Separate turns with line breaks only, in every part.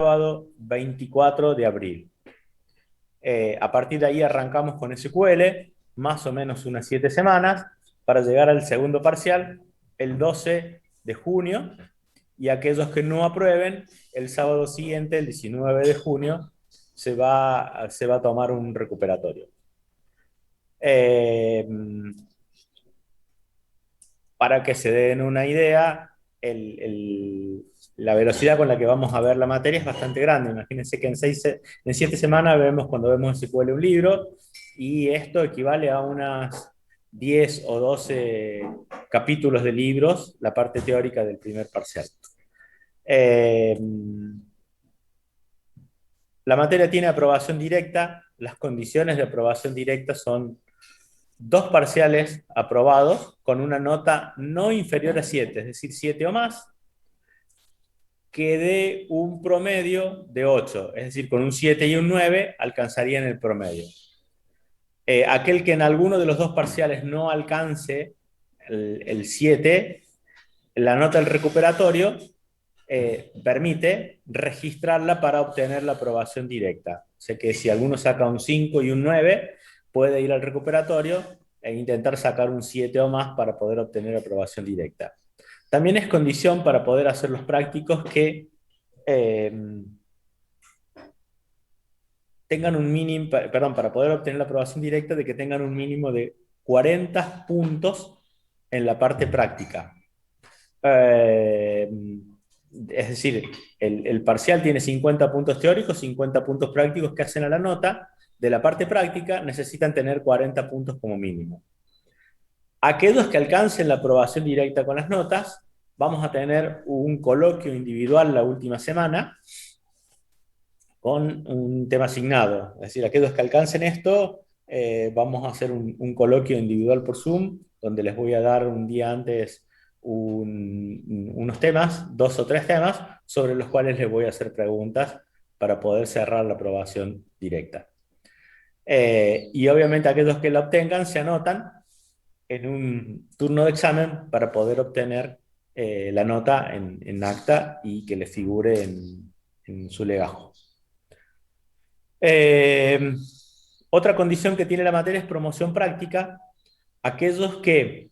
sábado 24 de abril. A partir de ahí arrancamos con SQL, más o menos unas 7 semanas, para llegar al segundo parcial el 12 de junio, y aquellos que no aprueben, el sábado siguiente, el 19 de junio, se va a tomar un recuperatorio. Eh, para que se den una idea, la velocidad con la que vamos a ver la materia es bastante grande. Imagínense que en 7 semanas vemos, cuando vemos SQL, un libro, y esto equivale a unas 10 o 12 capítulos de libros, la parte teórica del primer parcial. Eh, la materia tiene aprobación directa. Las condiciones de aprobación directa son dos parciales aprobados con una nota no inferior a 7, es decir, 7 o más, que dé un promedio de 8, es decir, con un 7 y un 9 alcanzarían el promedio. Aquel que en alguno de los dos parciales no alcance el 7, la nota del recuperatorio permite registrarla para obtener la aprobación directa. O sea que si alguno saca un 5 y un 9, puede ir al recuperatorio e intentar sacar un 7 o más para poder obtener aprobación directa. También es condición para poder hacer los prácticos que eh, tengan un mínimo, perdón, para poder obtener la aprobación directa, de que tengan un mínimo de 40 puntos en la parte práctica. Eh, es decir, el parcial tiene 50 puntos teóricos, 50 puntos prácticos que hacen a la nota. De la parte práctica necesitan tener 40 puntos como mínimo. Aquellos que alcancen la aprobación directa con las notas, vamos a tener un coloquio individual la última semana con un tema asignado. Es decir, aquellos que alcancen esto, vamos a hacer coloquio individual por Zoom, donde les voy a dar un día antes unos temas, 2 o 3 temas, sobre los cuales les voy a hacer preguntas para poder cerrar la aprobación directa. Y obviamente aquellos que la obtengan se anotan en un turno de examen para poder obtener la nota en acta y que les figure en su legajo. Eh, Otra condición que tiene la materia es promoción práctica. Aquellos que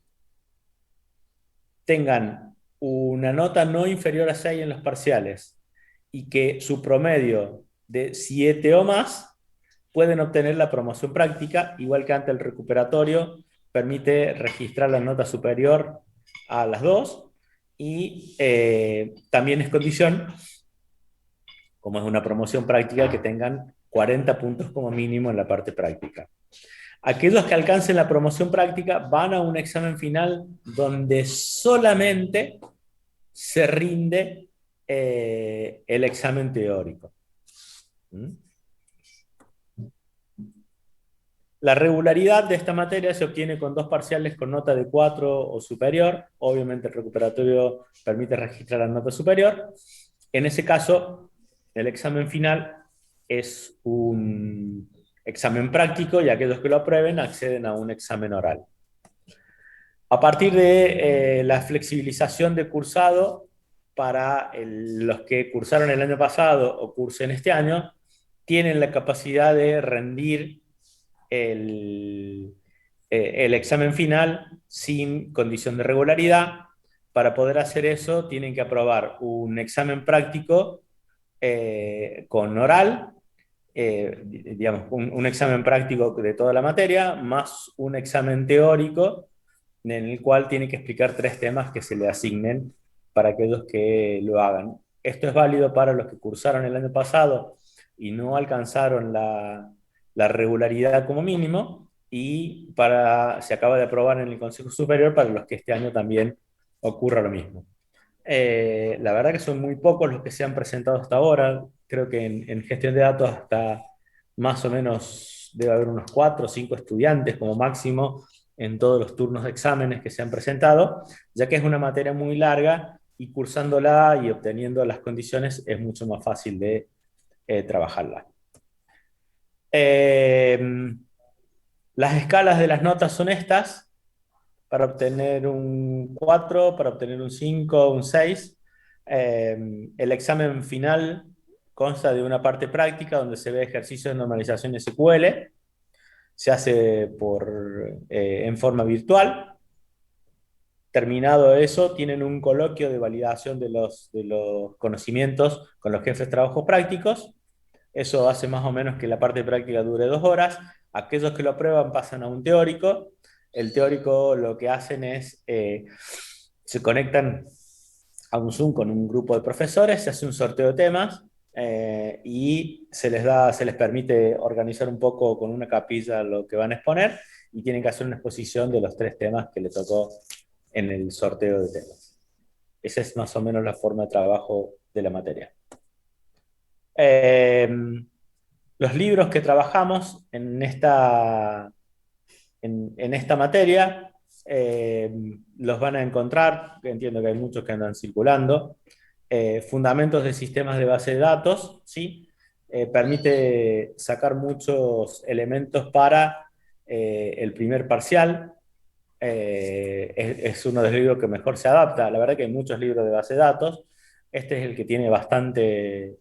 tengan una nota no inferior a 6 en los parciales y que su promedio de 7 o más, pueden obtener la promoción práctica, igual que ante el recuperatorio, permite registrar la nota superior a las dos, y también es condición, como es una promoción práctica, que tengan 40 puntos como mínimo en la parte práctica. Aquellos que alcancen la promoción práctica van a un examen final donde solamente se rinde el examen teórico. ¿Mm? La regularidad de esta materia se obtiene con dos parciales con nota de 4 o superior. Obviamente el recuperatorio permite registrar la nota superior. En ese caso, el examen final es un examen práctico, y aquellos que lo aprueben acceden a un examen oral. A partir de la flexibilización de cursado para los que cursaron el año pasado o cursen este año, tienen la capacidad de rendir el examen final sin condición de regularidad. Para poder hacer eso, tienen que aprobar un examen práctico con oral, digamos, un examen práctico de toda la materia, más un examen teórico en el cual tiene que explicar 3 temas que se le asignen para aquellos que lo hagan. Esto es válido para los que cursaron el año pasado y no alcanzaron la regularidad como mínimo, y se acaba de aprobar en el Consejo Superior para los que este año también ocurra lo mismo. La verdad que son muy pocos los que se han presentado hasta ahora. Creo que en gestión de datos hasta más o menos debe haber unos 4 o 5 estudiantes como máximo en todos los turnos de exámenes que se han presentado, ya que es una materia muy larga, y cursándola y obteniendo las condiciones es mucho más fácil de trabajarla. Eh, las escalas de las notas son estas: para obtener un 4, para obtener un 5, un 6. El examen final consta de una parte práctica donde se ve ejercicios de normalización SQL, se hace en forma virtual. Terminado eso, tienen un coloquio de validación de los conocimientos con los jefes de trabajo prácticos. Eso hace más o menos que la parte práctica dure 2 horas. Aquellos que lo aprueban pasan a un teórico. El teórico lo que hacen es, se conectan a un Zoom con un grupo de profesores, se hace un sorteo de temas y se les permite organizar un poco con una capilla lo que van a exponer y tienen que hacer una exposición de los 3 temas que le tocó en el sorteo de temas. Esa es más o menos la forma de trabajo de la materia. Eh, los libros que trabajamos en esta materia los van a encontrar, entiendo que hay muchos que andan circulando. Fundamentos de sistemas de base de datos, ¿sí? Permite sacar muchos elementos para el primer parcial. Es uno de los libros que mejor se adapta. La verdad que hay muchos libros de base de datos. Este es el que tiene bastante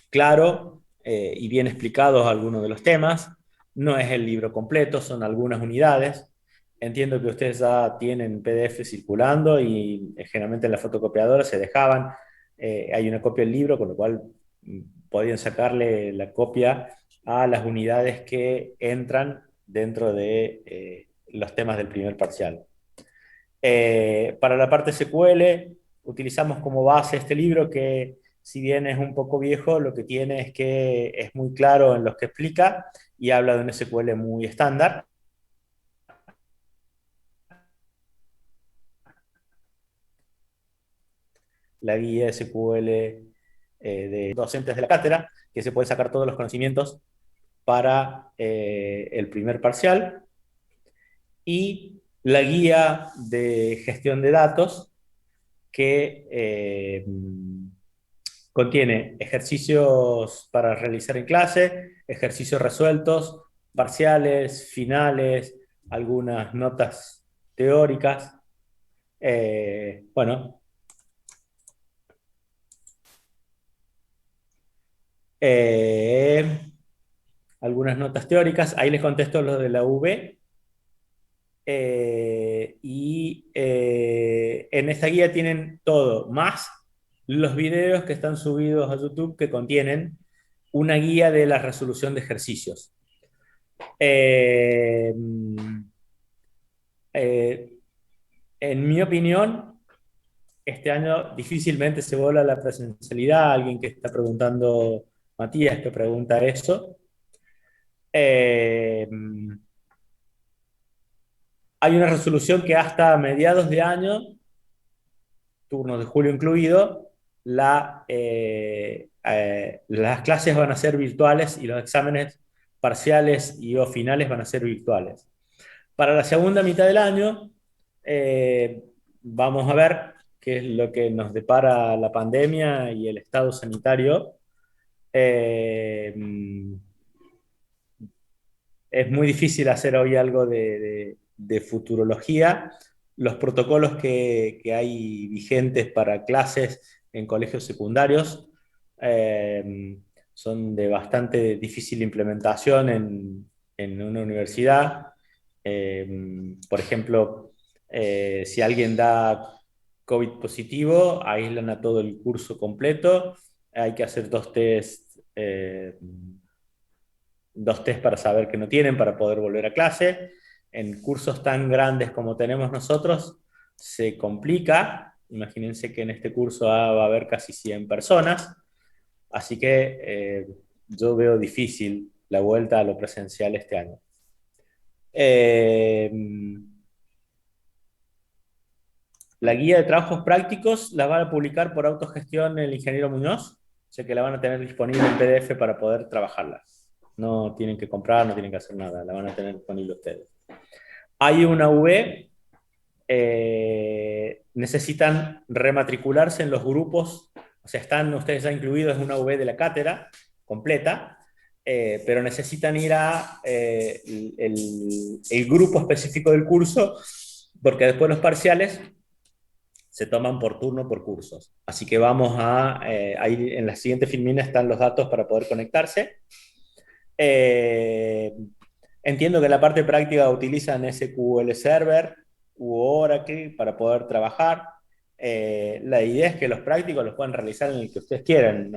claro y bien explicados algunos de los temas. No es el libro completo, son algunas unidades. Entiendo que ustedes ya tienen PDF circulando y generalmente en la fotocopiadora se dejaban. Hay una copia del libro, con lo cual podían sacarle la copia a las unidades que entran dentro de los temas del primer parcial. Para la parte SQL, utilizamos como base este libro que, si bien es un poco viejo, lo que tiene es que es muy claro en lo que explica y habla de un SQL muy estándar. La guía SQL de docentes de la cátedra, que se puede sacar todos los conocimientos para el primer parcial, y la guía de gestión de datos, que contiene ejercicios para realizar en clase, ejercicios resueltos, parciales, finales, algunas notas teóricas. Bueno, eh, algunas notas teóricas. Ahí les contesto lo de la V. En esta guía tienen todo, más los videos que están subidos a YouTube que contienen una guía de la resolución de ejercicios. Eh, eh, en mi opinión, este año difícilmente se vuelva a la presencialidad. Alguien que está preguntando, Matías, que pregunta eso. Eh, Hay una resolución que hasta mediados de año, turnos de julio incluido, las clases van a ser virtuales y los exámenes parciales y o finales van a ser virtuales. Para la segunda mitad del año, vamos a ver qué es lo que nos depara la pandemia y el estado sanitario. Eh, es muy difícil hacer hoy algo de futurología. Los protocolos que hay vigentes para clases en colegios secundarios son de bastante difícil implementación en una universidad. Por ejemplo, si alguien da COVID positivo, aíslan a todo el curso completo. Hay que hacer dos test para saber que no tienen para poder volver a clase. En cursos tan grandes como tenemos nosotros, se complica. Imagínense que en este curso va a haber casi 100 personas, así que yo veo difícil la vuelta a lo presencial este año. Eh, la guía de trabajos prácticos la van a publicar por autogestión el ingeniero Muñoz, o sea que la van a tener disponible en PDF para poder trabajarla. No tienen que comprar, no tienen que hacer nada, la van a tener disponible ustedes. Hay una V, necesitan rematricularse en los grupos, o sea, están ustedes ya incluidos en una V de la cátedra completa, pero necesitan ir a el grupo específico del curso, porque después los parciales se toman por turno por cursos. Así que ahí en la siguiente filmina están los datos para poder conectarse. Eh, Entiendo que la parte práctica utilizan SQL Server u Oracle para poder trabajar. La idea es que los prácticos los puedan realizar en el que ustedes quieran.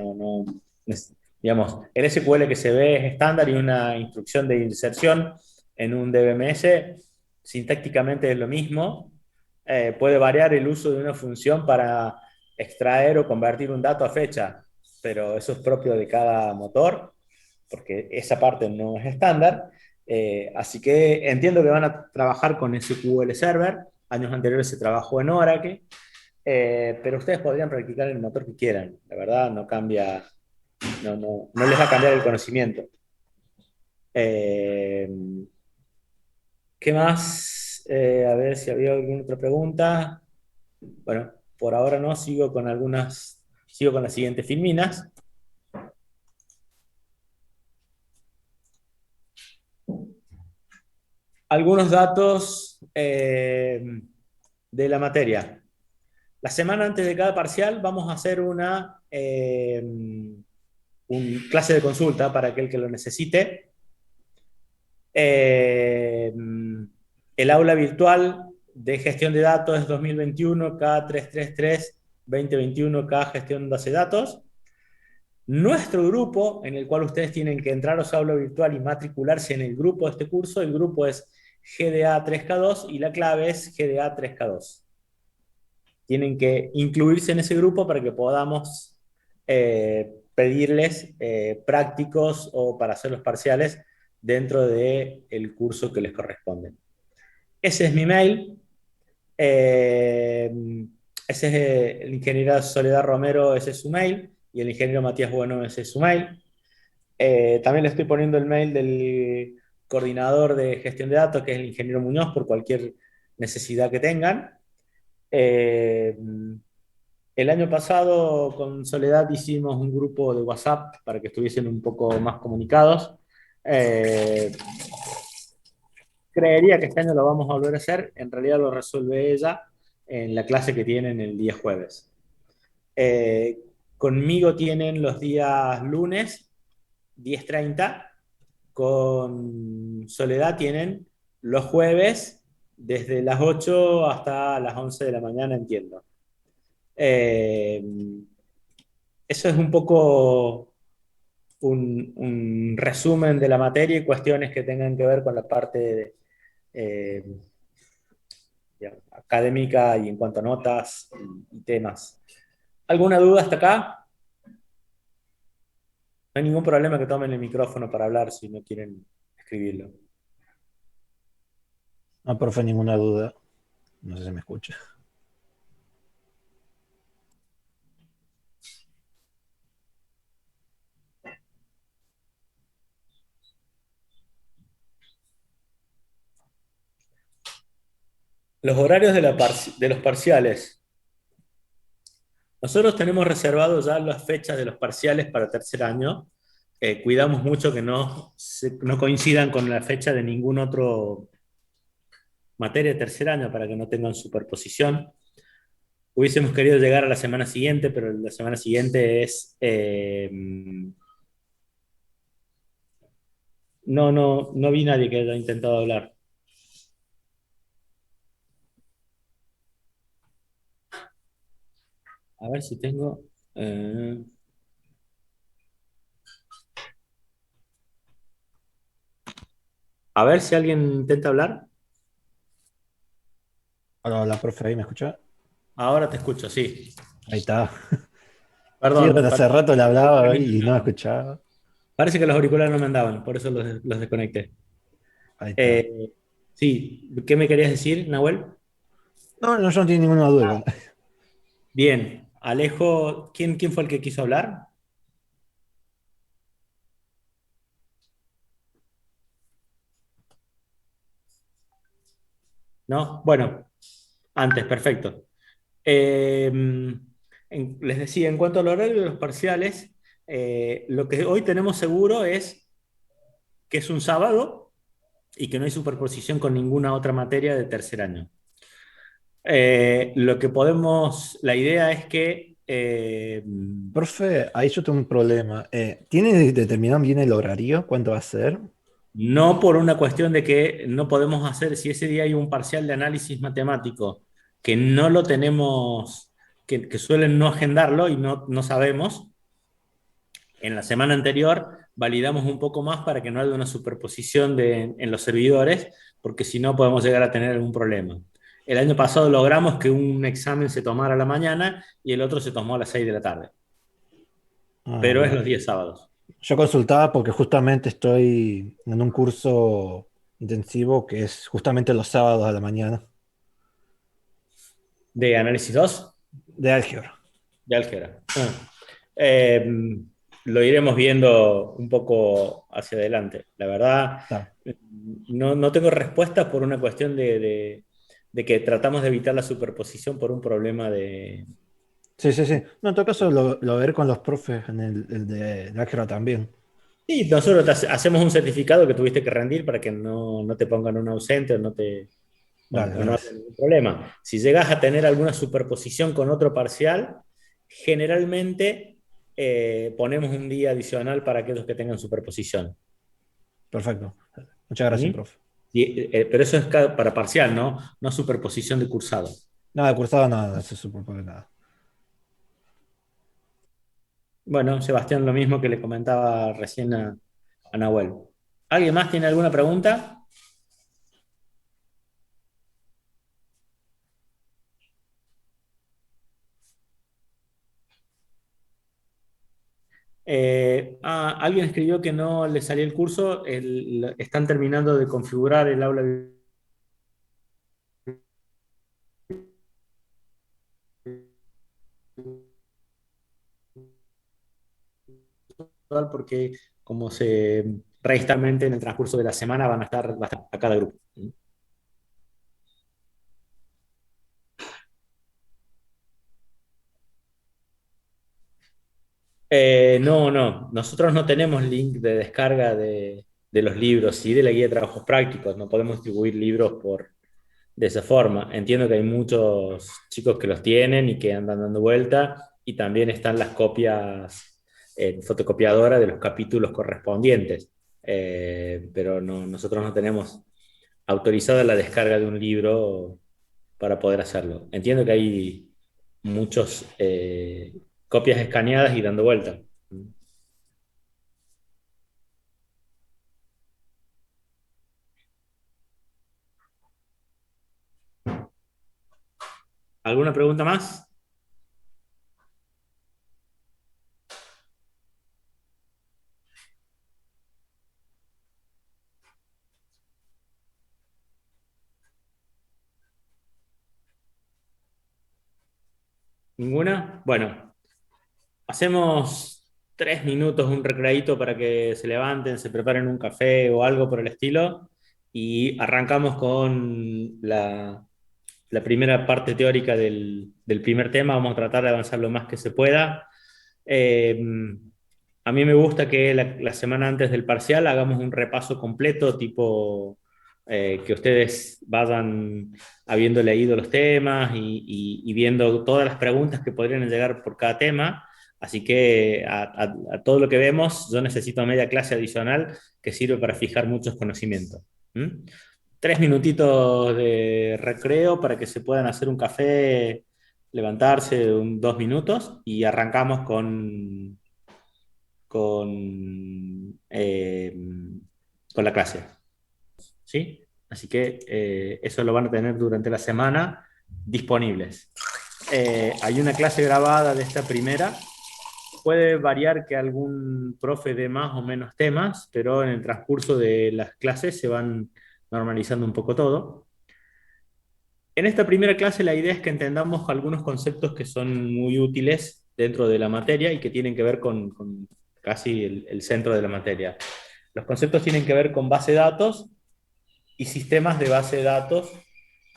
Digamos, el SQL que se ve es estándar y una instrucción de inserción en un DBMS sintácticamente es lo mismo. Puede variar el uso de una función para extraer o convertir un dato a fecha, pero eso es propio de cada motor, porque esa parte no es estándar. Así que entiendo que van a trabajar con SQL Server. Años anteriores se trabajó en Oracle, pero ustedes podrían practicar el motor que quieran. La verdad, no cambia, no les va a cambiar el conocimiento. Eh, ¿Qué más? A ver si había alguna otra pregunta. Bueno, por ahora no, sigo con las siguientes filminas. Algunos datos de la materia. La semana antes de cada parcial vamos a hacer un clase de consulta para aquel que lo necesite. Eh, el aula virtual de gestión de datos es 2021 K333-2021 K gestión de base de datos. Nuestro grupo, en el cual ustedes tienen que entrar a su aula virtual y matricularse en el grupo de este curso, el grupo es GDA 3K2 y la clave es GDA 3K2. Tienen que incluirse en ese grupo para que podamos pedirles prácticos o para hacer los parciales dentro del curso que les corresponde. Ese es mi mail. Eh, Ese es el ingeniero Soledad Romero, ese es su mail, y el ingeniero Matías Bueno, ese es su mail. También le estoy poniendo el mail del coordinador de gestión de datos, que es el ingeniero Muñoz, por cualquier necesidad que tengan. Eh, el año pasado con Soledad hicimos un grupo de WhatsApp para que estuviesen un poco más comunicados. Eh, Creería que este año lo vamos a volver a hacer. En realidad lo resuelve ella en la clase que tienen el día jueves. Eh, Conmigo tienen los días lunes, 10:30. Con Soledad tienen los jueves, desde las 8 hasta las 11 de la mañana, entiendo. Eh, Eso es un poco un resumen de la materia y cuestiones que tengan que ver con la parte eh, digamos, académica y en cuanto a notas y temas. ¿Alguna duda hasta acá? No hay ningún problema que tomen el micrófono para hablar si no quieren escribirlo.
No, profe, ninguna duda. No sé si me escucha.
Los horarios de los parciales. Nosotros tenemos reservado ya las fechas de los parciales para tercer año. Cuidamos mucho que no coincidan con la fecha de ningún otro materia de tercer año para que no tengan superposición. Hubiésemos querido llegar a la semana siguiente, pero la semana siguiente no vi nadie que haya intentado hablar. A ver si tengo... a ver si alguien intenta hablar.
Hola, hola, profe, ¿ahí me escucha?
Ahora te escucho, sí.
Ahí está. Sí,
Perdón,
hace rato le hablaba y no me escuchaba.
parece que los auriculares no me andaban, por eso los desconecté.
Ahí está.
Eh, sí, ¿qué me querías decir, Nahuel?
No, no, yo no tengo ninguna duda igual.
Bien, Alejo, ¿quién fue el que quiso hablar? ¿No? Bueno, antes, perfecto. Eh, Les decía, en cuanto al horario de los parciales, lo que hoy tenemos seguro es que es un sábado y que no hay superposición con ninguna otra materia de tercer año. Lo que podemos, la idea es que
Profe, ahí yo tengo un problema. ¿Tiene determinado bien el horario? ¿Cuánto va a ser?
no por una cuestión de que no podemos hacer, si ese día hay un parcial de análisis matemático que no lo tenemos, que suelen no agendarlo y no sabemos, en la semana anterior validamos un poco más para que no haya una superposición en los servidores, porque si no podemos llegar a tener algún problema. El año pasado logramos que un examen se tomara a la mañana y el otro se tomó a las 6 de la tarde,
Ah,
pero es
bueno.
los días sábados.
Yo consultaba porque justamente estoy en un curso intensivo que es justamente los sábados a la mañana
¿De análisis 2?
de álgebra.
De álgebra. Eh, lo iremos viendo un poco hacia adelante. La verdad,
Está.
no tengo respuestas por una cuestión de que tratamos de evitar la superposición por un problema de...
Sí, sí, sí. No, en todo caso lo veré con los profes en el de álgebra también.
Sí, nosotros hacemos un certificado que tuviste que rendir para que no te pongan un ausente
Dale,
o no haya
gracias.
ningún problema. Si llegas a tener alguna superposición con otro parcial, generalmente ponemos un día adicional para aquellos que tengan superposición.
Perfecto. Muchas gracias,
¿Mm?
profe.
Pero eso es para parcial, ¿no? No superposición de cursado.
Nada, cursado nada, eso es súper poco nada.
Bueno, Sebastián, lo mismo que le comentaba recién a Nahuel. ¿Alguien más tiene alguna pregunta? Alguien escribió que no le salió el curso. Están terminando de configurar el aula virtual porque como se registralmente en el transcurso de la semana van a estar a cada grupo. No. Nosotros no tenemos link de descarga de los libros, sí de la guía de trabajos prácticos. No podemos distribuir libros de esa forma. Entiendo que hay muchos chicos que los tienen y que andan dando vuelta, y también están las copias en fotocopiadora de los capítulos correspondientes. Pero nosotros no tenemos autorizada la descarga de un libro para poder hacerlo. Entiendo que hay muchos copias escaneadas y dando vuelta. ¿Alguna pregunta más? ¿Ninguna? Bueno, hacemos 3 minutos, un recreadito para que se levanten, se preparen un café o algo por el estilo, y arrancamos con la primera parte teórica del primer tema. Vamos a tratar de avanzar lo más que se pueda. Eh, a mí me gusta que la semana antes del parcial hagamos un repaso completo, tipo que ustedes vayan habiendo leído los temas y viendo todas las preguntas que podrían llegar por cada tema. Así que a todo lo que vemos, yo necesito media clase adicional que sirve para fijar muchos conocimientos. ¿Mm? 3 minutitos de recreo para que se puedan hacer un café, levantarse 2 minutos y arrancamos con, eh, con la clase. ¿Sí? Así que eso lo van a tener durante la semana disponibles. Hay una clase grabada de esta primera. Puede variar que algún profe dé más o menos temas, pero en el transcurso de las clases se van normalizando un poco todo. En esta primera clase la idea es que entendamos algunos conceptos que son muy útiles dentro de la materia y que tienen que ver con casi el centro de la materia. Los conceptos tienen que ver con base de datos y sistemas de base de datos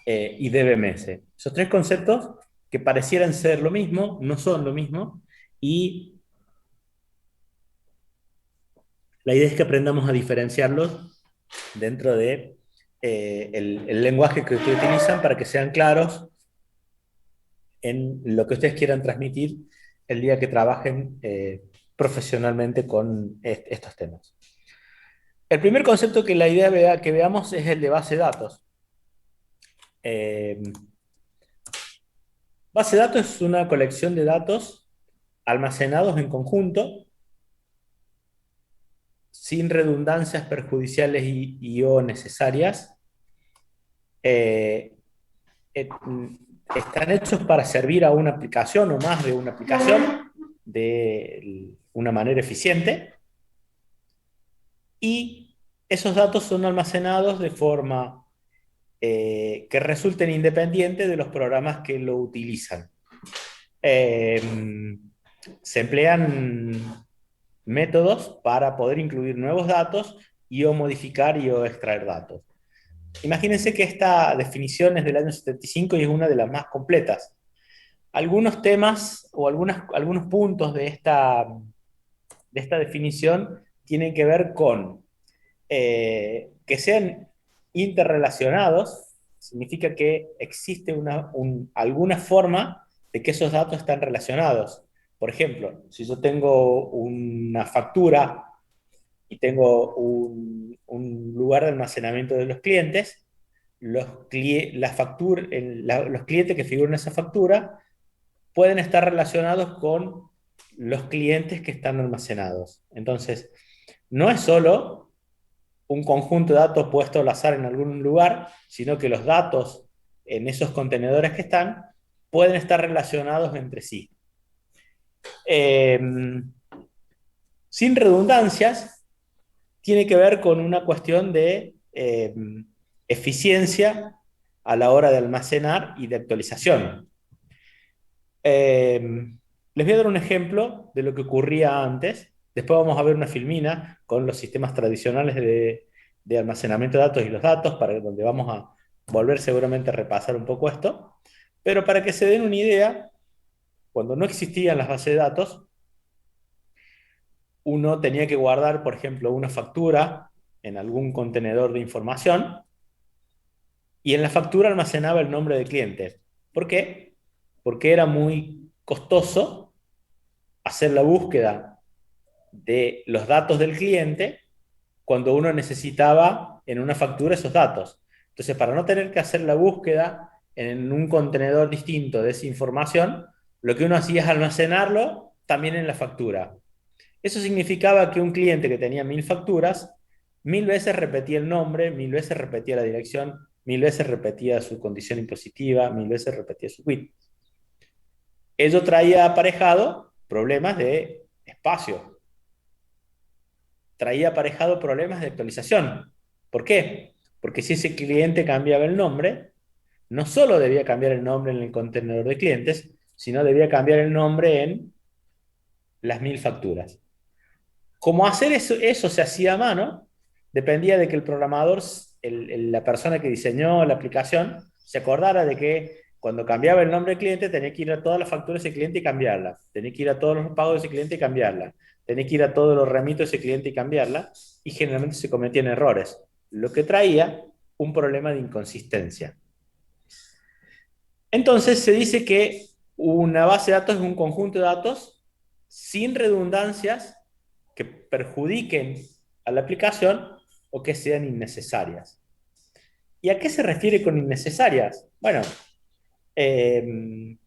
y DBMS. Esos tres conceptos que parecieran ser lo mismo, no son lo mismo, y la idea es que aprendamos a diferenciarlos dentro de el lenguaje que ustedes utilizan para que sean claros en lo que ustedes quieran transmitir el día que trabajen profesionalmente con estos temas. El primer concepto que la idea que veamos es el de base de datos. Eh, Base de datos es una colección de datos almacenados en conjunto, sin redundancias perjudiciales y o necesarias. Eh, eh, Están hechos para servir a una aplicación o más de una aplicación de una manera eficiente, y esos datos son almacenados de forma que resulten independientes de los programas que lo utilizan. Eh, Se emplean métodos para poder incluir nuevos datos y o modificar y o extraer datos. Imagínense que esta definición es del año 75 y es una de las más completas. Algunos temas o algunos puntos de esta definición tienen que ver con que sean interrelacionados, significa que existe alguna forma de que esos datos están relacionados. Por ejemplo, si yo tengo una factura y tengo un lugar de almacenamiento de los clientes, los clientes que figuran en esa factura pueden estar relacionados con los clientes que están almacenados. Entonces, no es solo un conjunto de datos puesto al azar en algún lugar, sino que los datos en esos contenedores que están pueden estar relacionados entre sí. Eh, Sin redundancias, tiene que ver con una cuestión de eficiencia a la hora de almacenar y de actualización. Les voy a dar un ejemplo de lo que ocurría antes. Después vamos a ver una filmina con los sistemas tradicionales de almacenamiento de datos y los datos, para donde vamos a volver seguramente a repasar un poco esto. Pero para que se den una idea, cuando no existían las bases de datos, uno tenía que guardar, por ejemplo, una factura en algún contenedor de información y en la factura almacenaba el nombre del cliente. ¿Por qué? Porque era muy costoso hacer la búsqueda de los datos del cliente cuando uno necesitaba en una factura esos datos. Entonces, para no tener que hacer la búsqueda en un contenedor distinto de esa información, lo que uno hacía es almacenarlo también en la factura. Eso significaba que un cliente que tenía 1000 facturas, 1000 veces repetía el nombre, 1000 veces repetía la dirección, 1000 veces repetía su condición impositiva, 1000 veces repetía su quit. Ello traía aparejado problemas de espacio, traía aparejado problemas de actualización. ¿Por qué? Porque si ese cliente cambiaba el nombre, no solo debía cambiar el nombre en el contenedor de clientes, sino debía cambiar el nombre en las 1000 facturas. Como hacer eso se hacía a mano, dependía de que el programador, la persona que diseñó la aplicación, se acordara de que cuando cambiaba el nombre del cliente tenía que ir a todas las facturas de ese cliente y cambiarla, tenía que ir a todos los pagos de ese cliente y cambiarla, tenía que ir a todos los remitos de ese cliente y cambiarla, y generalmente se cometían errores, lo que traía un problema de inconsistencia. Entonces se dice que una base de datos es un conjunto de datos sin redundancias que perjudiquen a la aplicación o que sean innecesarias. ¿Y a qué se refiere con innecesarias? Bueno, eh,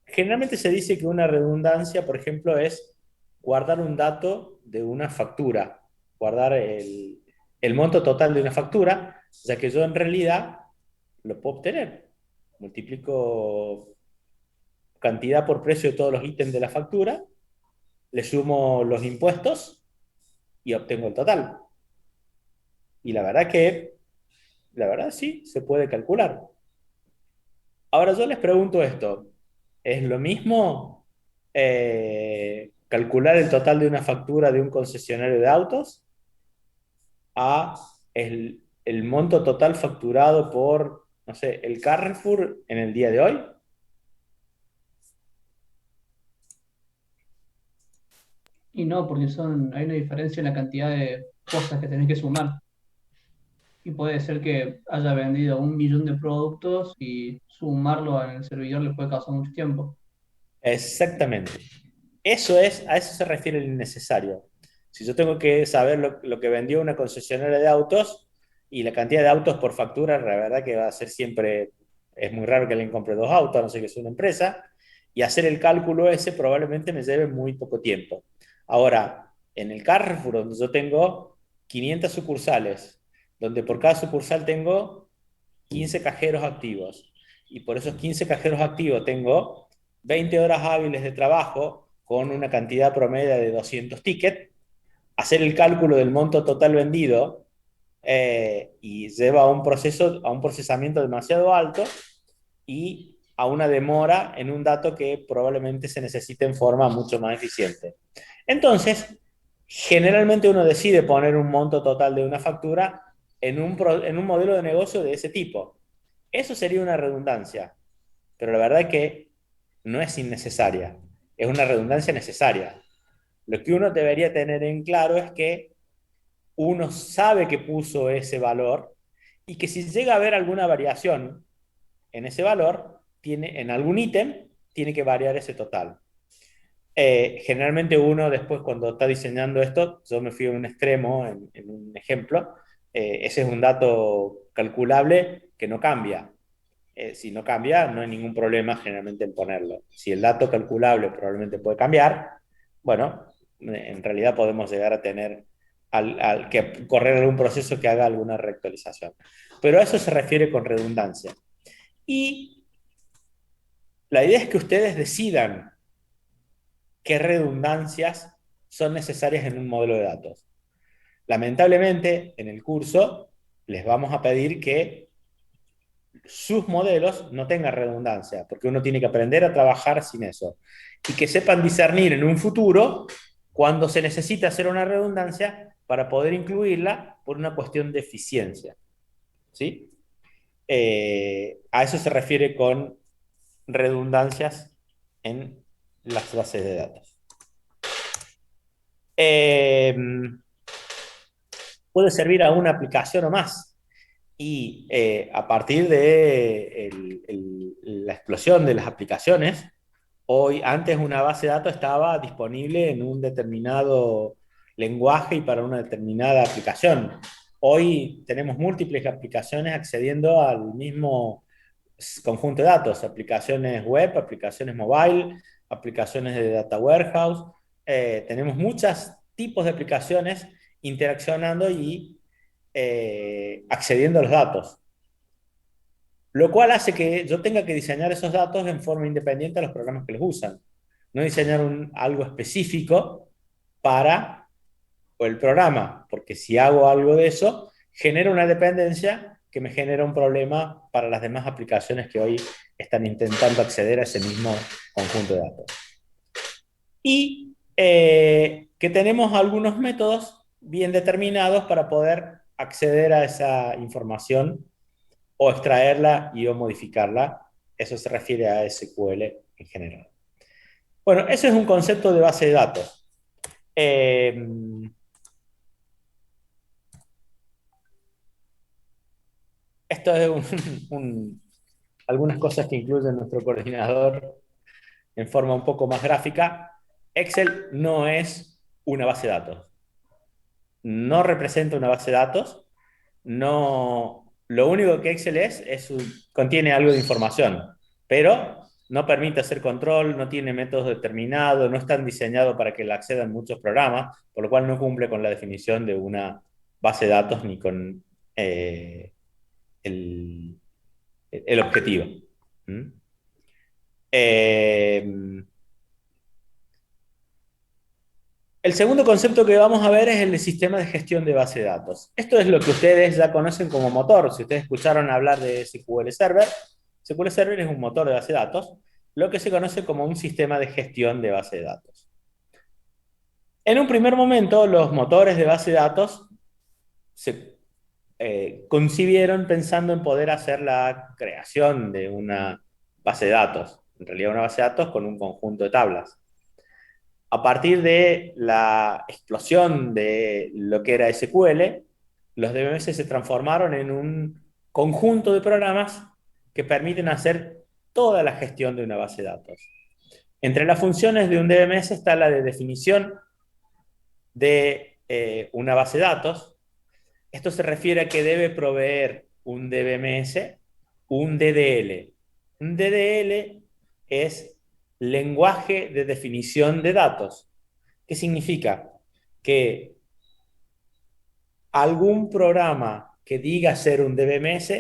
generalmente se dice que una redundancia, por ejemplo, es guardar un dato de una factura, guardar el monto total de una factura, ya que yo en realidad lo puedo obtener. Multiplico cantidad por precio de todos los ítems de la factura, le sumo los impuestos y obtengo el total. Y la verdad sí, se puede calcular. Ahora yo les pregunto esto, ¿es lo mismo calcular el total de una factura de un concesionario de autos a el monto total facturado por, no sé, el Carrefour en el día de hoy?
Y no, porque hay una diferencia en la cantidad de cosas que tenés que sumar. y puede ser que haya vendido 1 millón de productos y sumarlo en el servidor le puede causar mucho tiempo.
Exactamente. A eso se refiere el innecesario. Si yo tengo que saber lo que vendió una concesionaria de autos y la cantidad de autos por factura, la verdad que va a ser siempre, es muy raro que alguien compre 2 autos, a no ser que sea una empresa, y hacer el cálculo ese probablemente me lleve muy poco tiempo. Ahora, en el Carrefour, donde yo tengo 500 sucursales, donde por cada sucursal tengo 15 cajeros activos, y por esos 15 cajeros activos tengo 20 horas hábiles de trabajo con una cantidad promedio de 200 tickets, hacer el cálculo del monto total vendido y lleva a un procesamiento demasiado alto y a una demora en un dato que probablemente se necesite en forma mucho más eficiente. Entonces, generalmente uno decide poner un monto total de una factura en un modelo de negocio de ese tipo. Eso sería una redundancia, pero la verdad es que no es innecesaria, es una redundancia necesaria. Lo que uno debería tener en claro es que uno sabe que puso ese valor y que si llega a haber alguna variación en ese valor, en algún ítem, tiene que variar ese total. Generalmente uno después cuando está diseñando esto, yo me fui a un extremo en un ejemplo, ese es un dato calculable que no cambia. Si no cambia, no hay ningún problema generalmente en ponerlo. Si el dato calculable probablemente puede cambiar, bueno, en realidad podemos llegar a tener al que correr algún proceso que haga alguna reactualización. Pero a eso se refiere con redundancia. Y la idea es que ustedes decidan qué redundancias son necesarias en un modelo de datos. Lamentablemente, en el curso les vamos a pedir que sus modelos no tengan redundancia, porque uno tiene que aprender a trabajar sin eso. Y que sepan discernir en un futuro cuando se necesita hacer una redundancia para poder incluirla por una cuestión de eficiencia. ¿Sí? A eso se refiere con redundancias en las bases de datos. Eh, Puede servir a una aplicación o más. Y a partir de la explosión de las aplicaciones, hoy antes una base de datos estaba disponible en un determinado lenguaje y para una determinada aplicación. Hoy tenemos múltiples aplicaciones accediendo al mismo conjunto de datos, aplicaciones web, aplicaciones mobile, aplicaciones de data warehouse. Tenemos muchos tipos de aplicaciones interaccionando y accediendo a los datos. Lo cual hace que yo tenga que diseñar esos datos en forma independiente a los programas que los usan. No diseñar algo específico para el programa, porque si hago algo de eso, genera una dependencia que me genera un problema para las demás aplicaciones que hoy están intentando acceder a ese mismo conjunto de datos. Y que tenemos algunos métodos bien determinados para poder acceder a esa información o extraerla y o modificarla. Eso se refiere a SQL en general. Bueno, ese es un concepto de base de datos. Esto es algunas cosas que incluye nuestro coordinador en forma un poco más gráfica. Excel no es una base de datos. No representa una base de datos. No, lo único que Excel contiene algo de información, pero no permite hacer control, no tiene métodos determinados, no están diseñados para que la accedan muchos programas, por lo cual no cumple con la definición de una base de datos ni con el, el objetivo. ¿Mm? Eh, el segundo concepto que vamos a ver es el de sistema de gestión de base de datos. Esto es lo que ustedes ya conocen como motor. Si ustedes escucharon hablar de SQL Server, SQL Server es un motor de base de datos, lo que se conoce como un sistema de gestión de base de datos. En un primer momento, los motores de base de datos se concibieron pensando en poder hacer la creación de una base de datos. En realidad, una base de datos con un conjunto de tablas. A partir de la explosión de lo que era SQL, los DBMS se transformaron en un conjunto de programas que permiten hacer toda la gestión de una base de datos. Entre las funciones de un DBMS está la de definición de una base de datos. Esto se refiere a que debe proveer un DBMS un DDL. Un DDL es lenguaje de definición de datos. ¿Qué significa? Que algún programa que diga ser un DBMS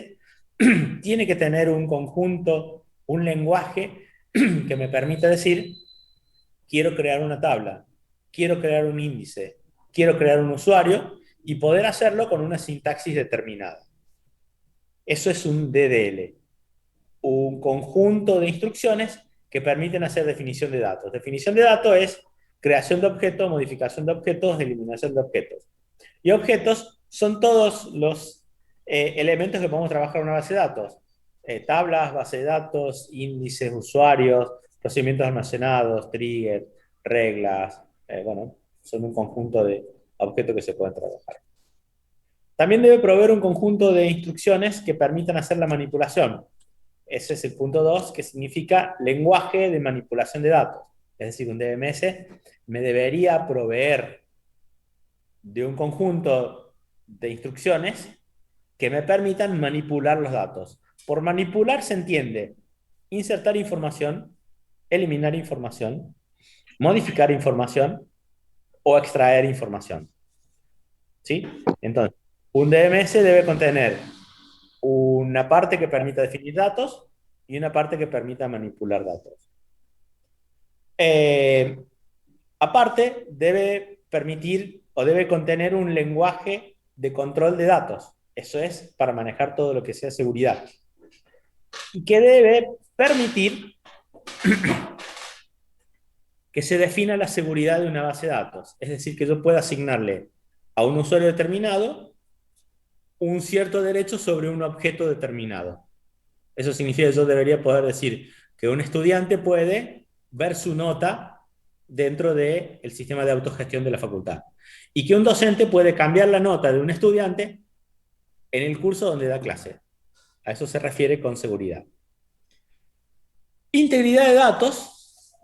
tiene que tener un conjunto, un lenguaje que me permita decir, quiero crear una tabla, quiero crear un índice, quiero crear un usuario y poder hacerlo con una sintaxis determinada. Eso es un DDL, un conjunto de instrucciones que permiten hacer definición de datos. Definición de datos es creación de objetos, modificación de objetos, eliminación de objetos. Y objetos son todos los elementos que podemos trabajar en una base de datos. Tablas, base de datos, índices, usuarios, procedimientos almacenados, triggers, reglas. Bueno, son un conjunto de objetos que se pueden trabajar. También debe proveer un conjunto de instrucciones que permitan hacer la manipulación. Ese es el punto 2, que significa lenguaje de manipulación de datos. Es decir, un DBMS me debería proveer de un conjunto de instrucciones que me permitan manipular los datos. Por manipular se entiende insertar información, eliminar información, modificar información o extraer información. ¿Sí? Entonces, un DMS debe contener una parte que permita definir datos y una parte que permita manipular datos. Aparte, debe permitir o debe contener un lenguaje de control de datos. Eso es para manejar todo lo que sea seguridad. Y que debe permitir que se defina la seguridad de una base de datos. Es decir, que yo pueda asignarle a un usuario determinado un cierto derecho sobre un objeto determinado. Eso significa que yo debería poder decir que un estudiante puede ver su nota dentro del sistema de autogestión de la facultad. Y que un docente puede cambiar la nota de un estudiante en el curso donde da clase. A eso se refiere con seguridad. Integridad de datos.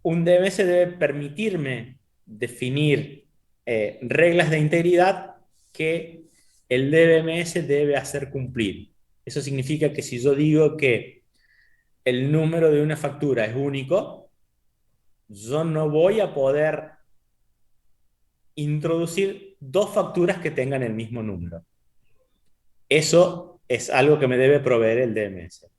Un DMS debe permitirme definir reglas de integridad que el DBMS debe hacer cumplir. Eso significa que si yo digo que el número de una factura es único, yo no voy a poder introducir dos facturas que tengan el mismo número. Eso es algo que me debe proveer el DMS.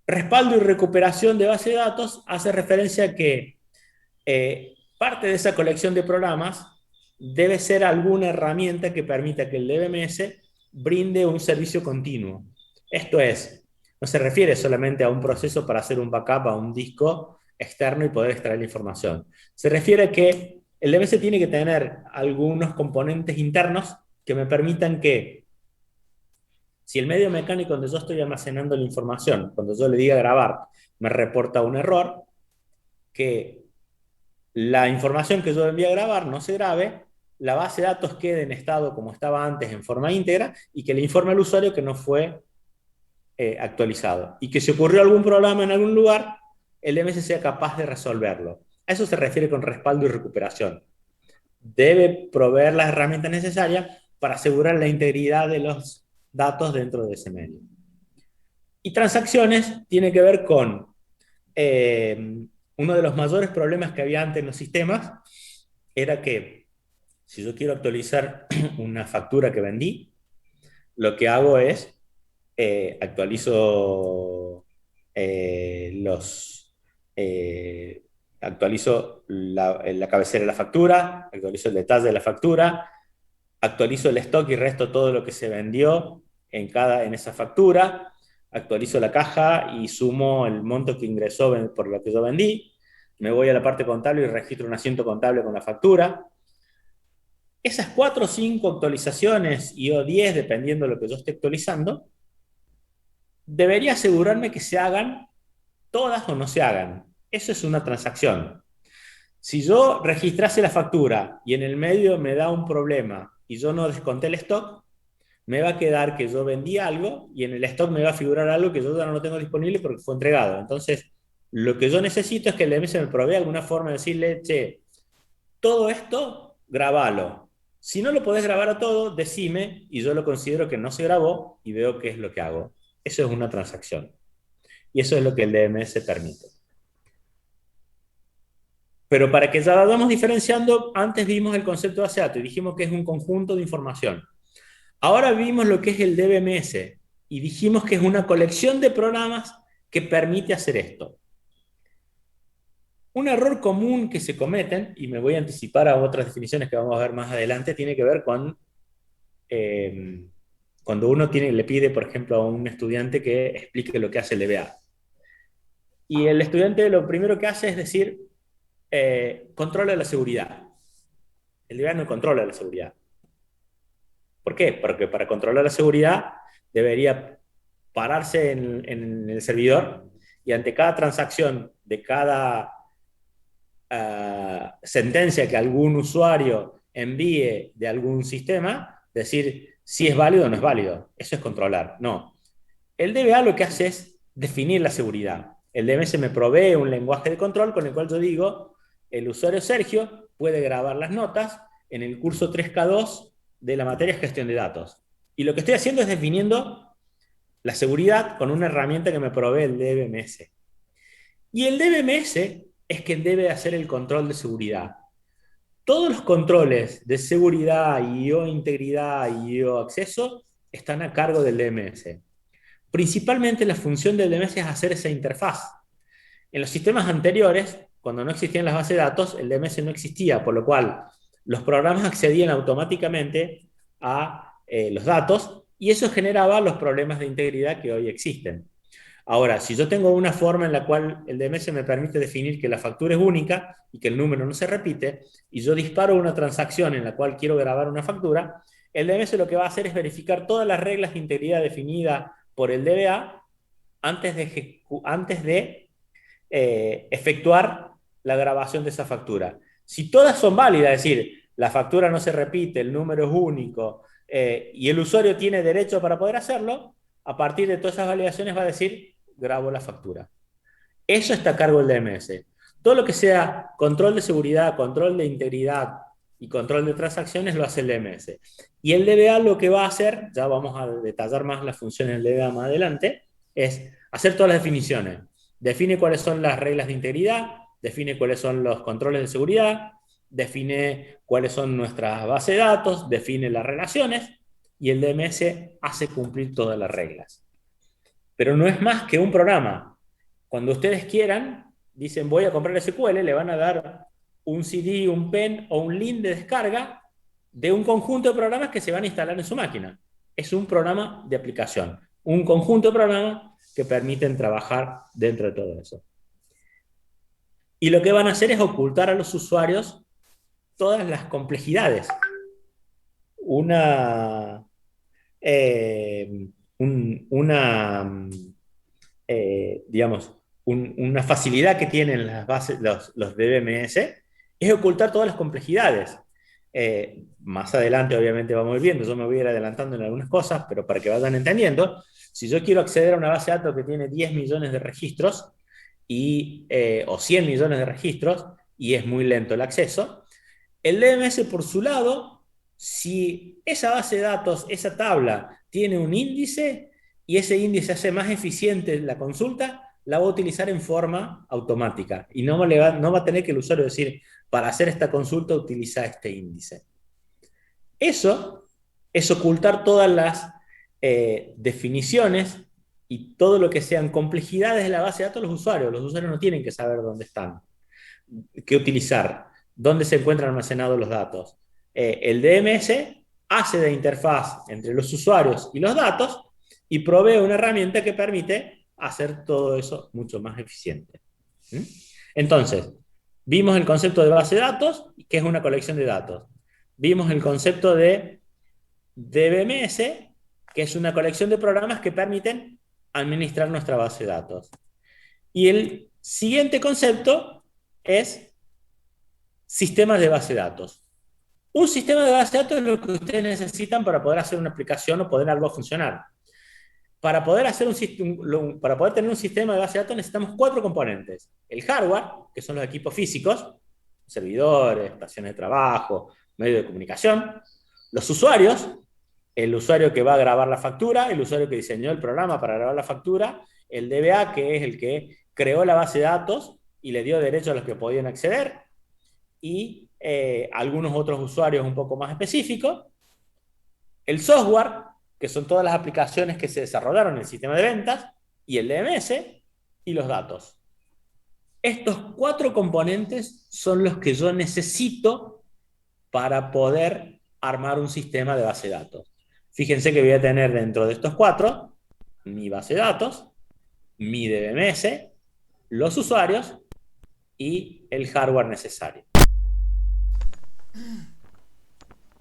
Respaldo y recuperación de base de datos hace referencia a que parte de esa colección de programas debe ser alguna herramienta que permita que el DBMS brinde un servicio continuo. Esto es, no se refiere solamente a un proceso para hacer un backup a un disco externo y poder extraer la información. Se refiere a que el DBMS tiene que tener algunos componentes internos que me permitan que, si el medio mecánico donde yo estoy almacenando la información, cuando yo le diga grabar, me reporta un error, que la información que yo envíe a grabar no se grabe, la base de datos quede en estado como estaba antes en forma íntegra y que le informe al usuario que no fue actualizado. Y que si ocurrió algún problema en algún lugar, el DMS sea capaz de resolverlo. A eso se refiere con respaldo y recuperación. Debe proveer las herramientas necesarias para asegurar la integridad de los datos dentro de ese medio. Y transacciones tiene que ver con uno de los mayores problemas que había antes en los sistemas era que si yo quiero actualizar una factura que vendí, lo que hago es actualizo actualizo la cabecera de la factura, actualizo el detalle de la factura, actualizo el stock y resto todo lo que se vendió en esa factura, actualizo la caja y sumo el monto que ingresó por lo que yo vendí, me voy a la parte contable y registro un asiento contable con la factura. Esas 4 o 5 actualizaciones o 10, dependiendo de lo que yo esté actualizando, debería asegurarme que se hagan todas o no se hagan. Eso es una transacción. Si yo registrase la factura y en el medio me da un problema y yo no desconté el stock, me va a quedar que yo vendí algo y en el stock me va a figurar algo que yo ya no lo tengo disponible porque fue entregado. Entonces, lo que yo necesito es que el DMS me provea alguna forma de decirle, che, todo esto, grabalo. Si no lo podés grabar a todo, decime y yo lo considero que no se grabó y veo qué es lo que hago. Eso es una transacción. Y eso es lo que el DMS permite. Pero para que ya vayamos diferenciando, antes vimos el concepto de base de datos y dijimos que es un conjunto de información. Ahora vimos lo que es el DBMS y dijimos que es una colección de programas que permite hacer esto. Un error común que se cometen, y me voy a anticipar a otras definiciones que vamos a ver más adelante, tiene que ver con cuando uno le pide, por ejemplo, a un estudiante que explique lo que hace el DBA. Y el estudiante lo primero que hace es decir, controla la seguridad. El DBA no controla la seguridad. ¿Por qué? Porque para controlar la seguridad debería pararse en el servidor y ante cada transacción de cada sentencia que algún usuario envíe de algún sistema, decir si es válido o no es válido. Eso es controlar. No. El DBA lo que hace es definir la seguridad. El DMS me provee un lenguaje de control con el cual yo digo, el usuario Sergio puede grabar las notas en el curso 3K2 de la materia gestión de datos. Y lo que estoy haciendo es definiendo la seguridad con una herramienta que me provee el DBMS. Y el DBMS es quien debe hacer el control de seguridad. Todos los controles de seguridad y o integridad y o acceso están a cargo del DMS. Principalmente la función del DMS es hacer esa interfaz. En los sistemas anteriores, cuando no existían las bases de datos, el DMS no existía, por lo cual los programas accedían automáticamente a los datos y eso generaba los problemas de integridad que hoy existen. Ahora, si yo tengo una forma en la cual el DMS me permite definir que la factura es única y que el número no se repite, y yo disparo una transacción en la cual quiero grabar una factura, el DMS lo que va a hacer es verificar todas las reglas de integridad definidas por el DBA antes de efectuar la grabación de esa factura. Si todas son válidas, es decir, la factura no se repite, el número es único y el usuario tiene derecho para poder hacerlo, a partir de todas esas validaciones va a decir, grabo la factura. Eso está a cargo del DMS. Todo lo que sea control de seguridad, control de integridad y control de transacciones lo hace el DMS. Y el DBA lo que va a hacer, ya vamos a detallar más las funciones del DBA más adelante, es hacer todas las definiciones. Define cuáles son las reglas de integridad, define cuáles son los controles de seguridad, define cuáles son nuestras bases de datos, define las relaciones y el DMS hace cumplir todas las reglas. Pero no es más que un programa. Cuando ustedes quieran, dicen voy a comprar SQL, le van a dar un CD, un pen o un link de descarga de un conjunto de programas que se van a instalar en su máquina. Es un programa de aplicación, un conjunto de programas que permiten trabajar dentro de todo eso. Y lo que van a hacer es ocultar a los usuarios todas las complejidades. Una digamos, una facilidad que tienen las bases, los DBMS es ocultar todas las complejidades. Más adelante obviamente vamos viendo, yo me voy a ir adelantando en algunas cosas, pero para que vayan entendiendo, si yo quiero acceder a una base de datos que tiene 10 millones de registros o 100 millones de registros y es muy lento el acceso, el DMS por su lado, si esa base de datos, esa tabla tiene un índice y ese índice hace más eficiente la consulta, la va a utilizar en forma automática y no va a tener que el usuario decir, para hacer esta consulta utiliza este índice. Eso es ocultar todas las definiciones y todo lo que sean complejidades de la base de datos de los usuarios. Los usuarios no tienen que saber dónde están, qué utilizar, dónde se encuentran almacenados los datos. El DMS hace de interfaz entre los usuarios y los datos y provee una herramienta que permite hacer todo eso mucho más eficiente. Entonces, vimos el concepto de base de datos, que es una colección de datos. Vimos el concepto de DBMS, que es una colección de programas que permiten administrar nuestra base de datos. Y el siguiente concepto es Sistemas de base de datos. Un sistema de base de datos es lo que ustedes necesitan para poder hacer una aplicación o poder algo funcionar. Para poder, para poder tener un sistema de base de datos necesitamos 4 componentes. El hardware, que son los equipos físicos, servidores, estaciones de trabajo, medios de comunicación. Los usuarios, el usuario que va a grabar la factura, el usuario que diseñó el programa para grabar la factura, el DBA, que es el que creó la base de datos y le dio derechos a los que podían acceder, y algunos otros usuarios un poco más específicos. El software, que son todas las aplicaciones que se desarrollaron en el sistema de ventas, y el DMS, y los datos. Estos 4 componentes son los que yo necesito para poder armar un sistema de base de datos. Fíjense que voy a tener dentro de estos 4 mi base de datos, mi DMS, los usuarios y el hardware necesario.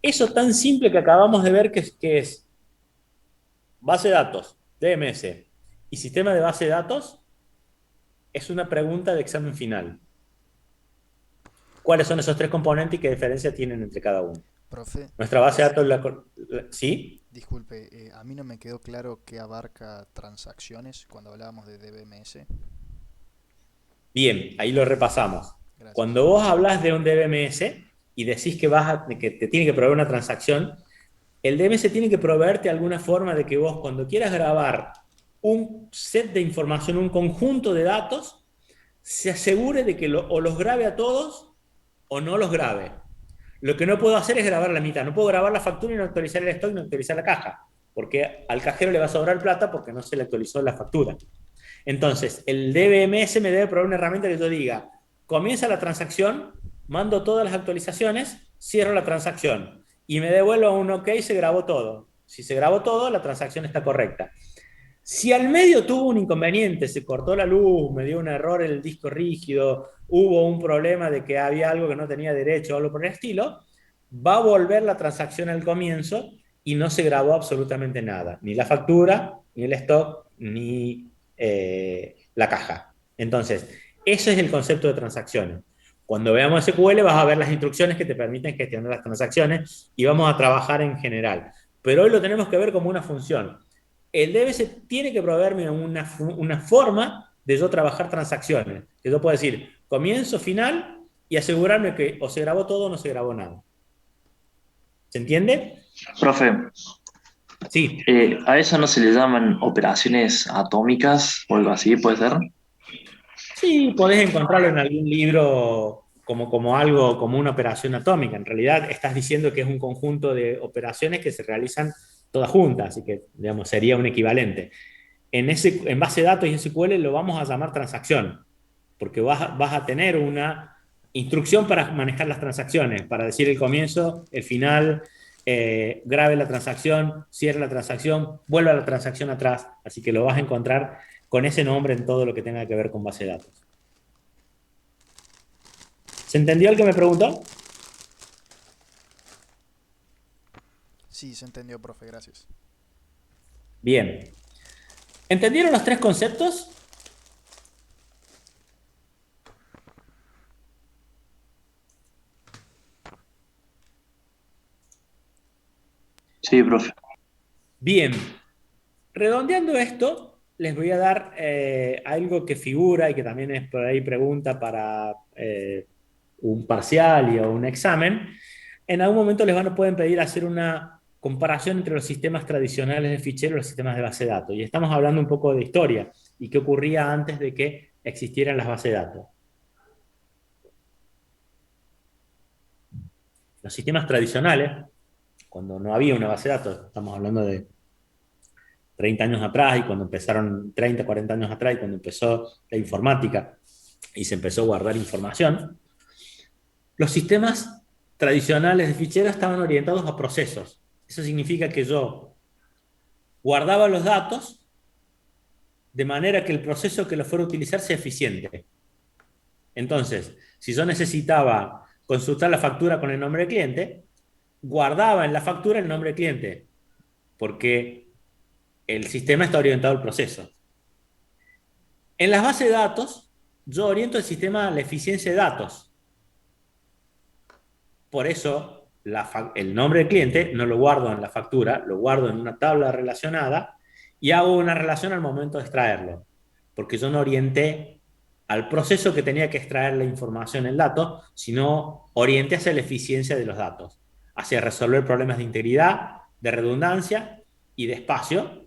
Eso tan simple que acabamos de ver que es base de datos, DMS y sistema de base de datos, es una pregunta de examen final. ¿Cuáles son esos 3 componentes y qué diferencia tienen entre cada uno?
Profe,
Nuestra base de datos, ¿sí?
disculpe, a mí no me quedó claro qué abarca transacciones cuando hablábamos de DBMS.
Bien, ahí lo repasamos.
Gracias.
Cuando vos hablas de un DBMS y decís que te tiene que proveer una transacción, el DMS tiene que proveerte alguna forma de que vos, cuando quieras grabar un set de información, un conjunto de datos, se asegure de que o los grabe a todos o no los grabe. Lo que no puedo hacer es grabar la mitad. No puedo grabar la factura y no actualizar el stock y no actualizar la caja, porque al cajero le va a sobrar plata porque no se le actualizó la factura. Entonces, el DBMS me debe proveer una herramienta que yo diga, comienza la transacción, mando todas las actualizaciones, cierro la transacción y me devuelvo un OK, se grabó todo. Si se grabó todo, la transacción está correcta. Si al medio tuvo un inconveniente, se cortó la luz, me dio un error en el disco rígido, hubo un problema de que había algo que no tenía derecho o algo por el estilo, va a volver la transacción al comienzo y no se grabó absolutamente nada. Ni la factura, ni el stock, ni la caja. Entonces, ese es el concepto de transacciones. Cuando veamos SQL vas a ver las instrucciones que te permiten gestionar las transacciones y vamos a trabajar en general. Pero hoy lo tenemos que ver como una función. El DBS tiene que proveerme una forma de yo trabajar transacciones. Que yo pueda decir comienzo, final y asegurarme que o se grabó todo o no se grabó nada. ¿Se entiende?
Profe,
Sí.
¿a eso no se le llaman operaciones atómicas o algo así, puede ser?
Sí, podés encontrarlo en algún libro como algo, como una operación atómica. En realidad estás diciendo que es un conjunto de operaciones que se realizan todas juntas, así que digamos, sería un equivalente. En base de datos y SQL lo vamos a llamar transacción, porque vas a tener una instrucción para manejar las transacciones, para decir el comienzo, el final, grabe la transacción, cierre la transacción, vuelva a la transacción atrás, así que lo vas a encontrar con ese nombre en todo lo que tenga que ver con base de datos. ¿Se entendió el que me preguntó?
Sí, se entendió, profe, gracias.
Bien. ¿Entendieron los 3 conceptos?
Sí, profe.
Bien. Redondeando esto, les voy a dar algo que figura y que también es por ahí pregunta para un parcial o un examen. En algún momento pueden pedir hacer una comparación entre los sistemas tradicionales de ficheros y los sistemas de base de datos. Y estamos hablando un poco de historia y qué ocurría antes de que existieran las bases de datos. Los sistemas tradicionales, cuando no había una base de datos, estamos hablando de 30 años atrás y cuando empezaron 30, 40 años atrás y cuando empezó la informática y se empezó a guardar información, los sistemas tradicionales de ficheros estaban orientados a procesos. Eso significa que yo guardaba los datos de manera que el proceso que los fuera a utilizar sea eficiente. Entonces, si yo necesitaba consultar la factura con el nombre del cliente, guardaba en la factura el nombre del cliente, porque el sistema está orientado al proceso. En las bases de datos, yo oriento el sistema a la eficiencia de datos. Por eso el nombre del cliente no lo guardo en la factura, lo guardo en una tabla relacionada y hago una relación al momento de extraerlo, porque yo no orienté al proceso que tenía que extraer la información, el dato, sino orienté hacia la eficiencia de los datos, hacia resolver problemas de integridad, de redundancia y de espacio,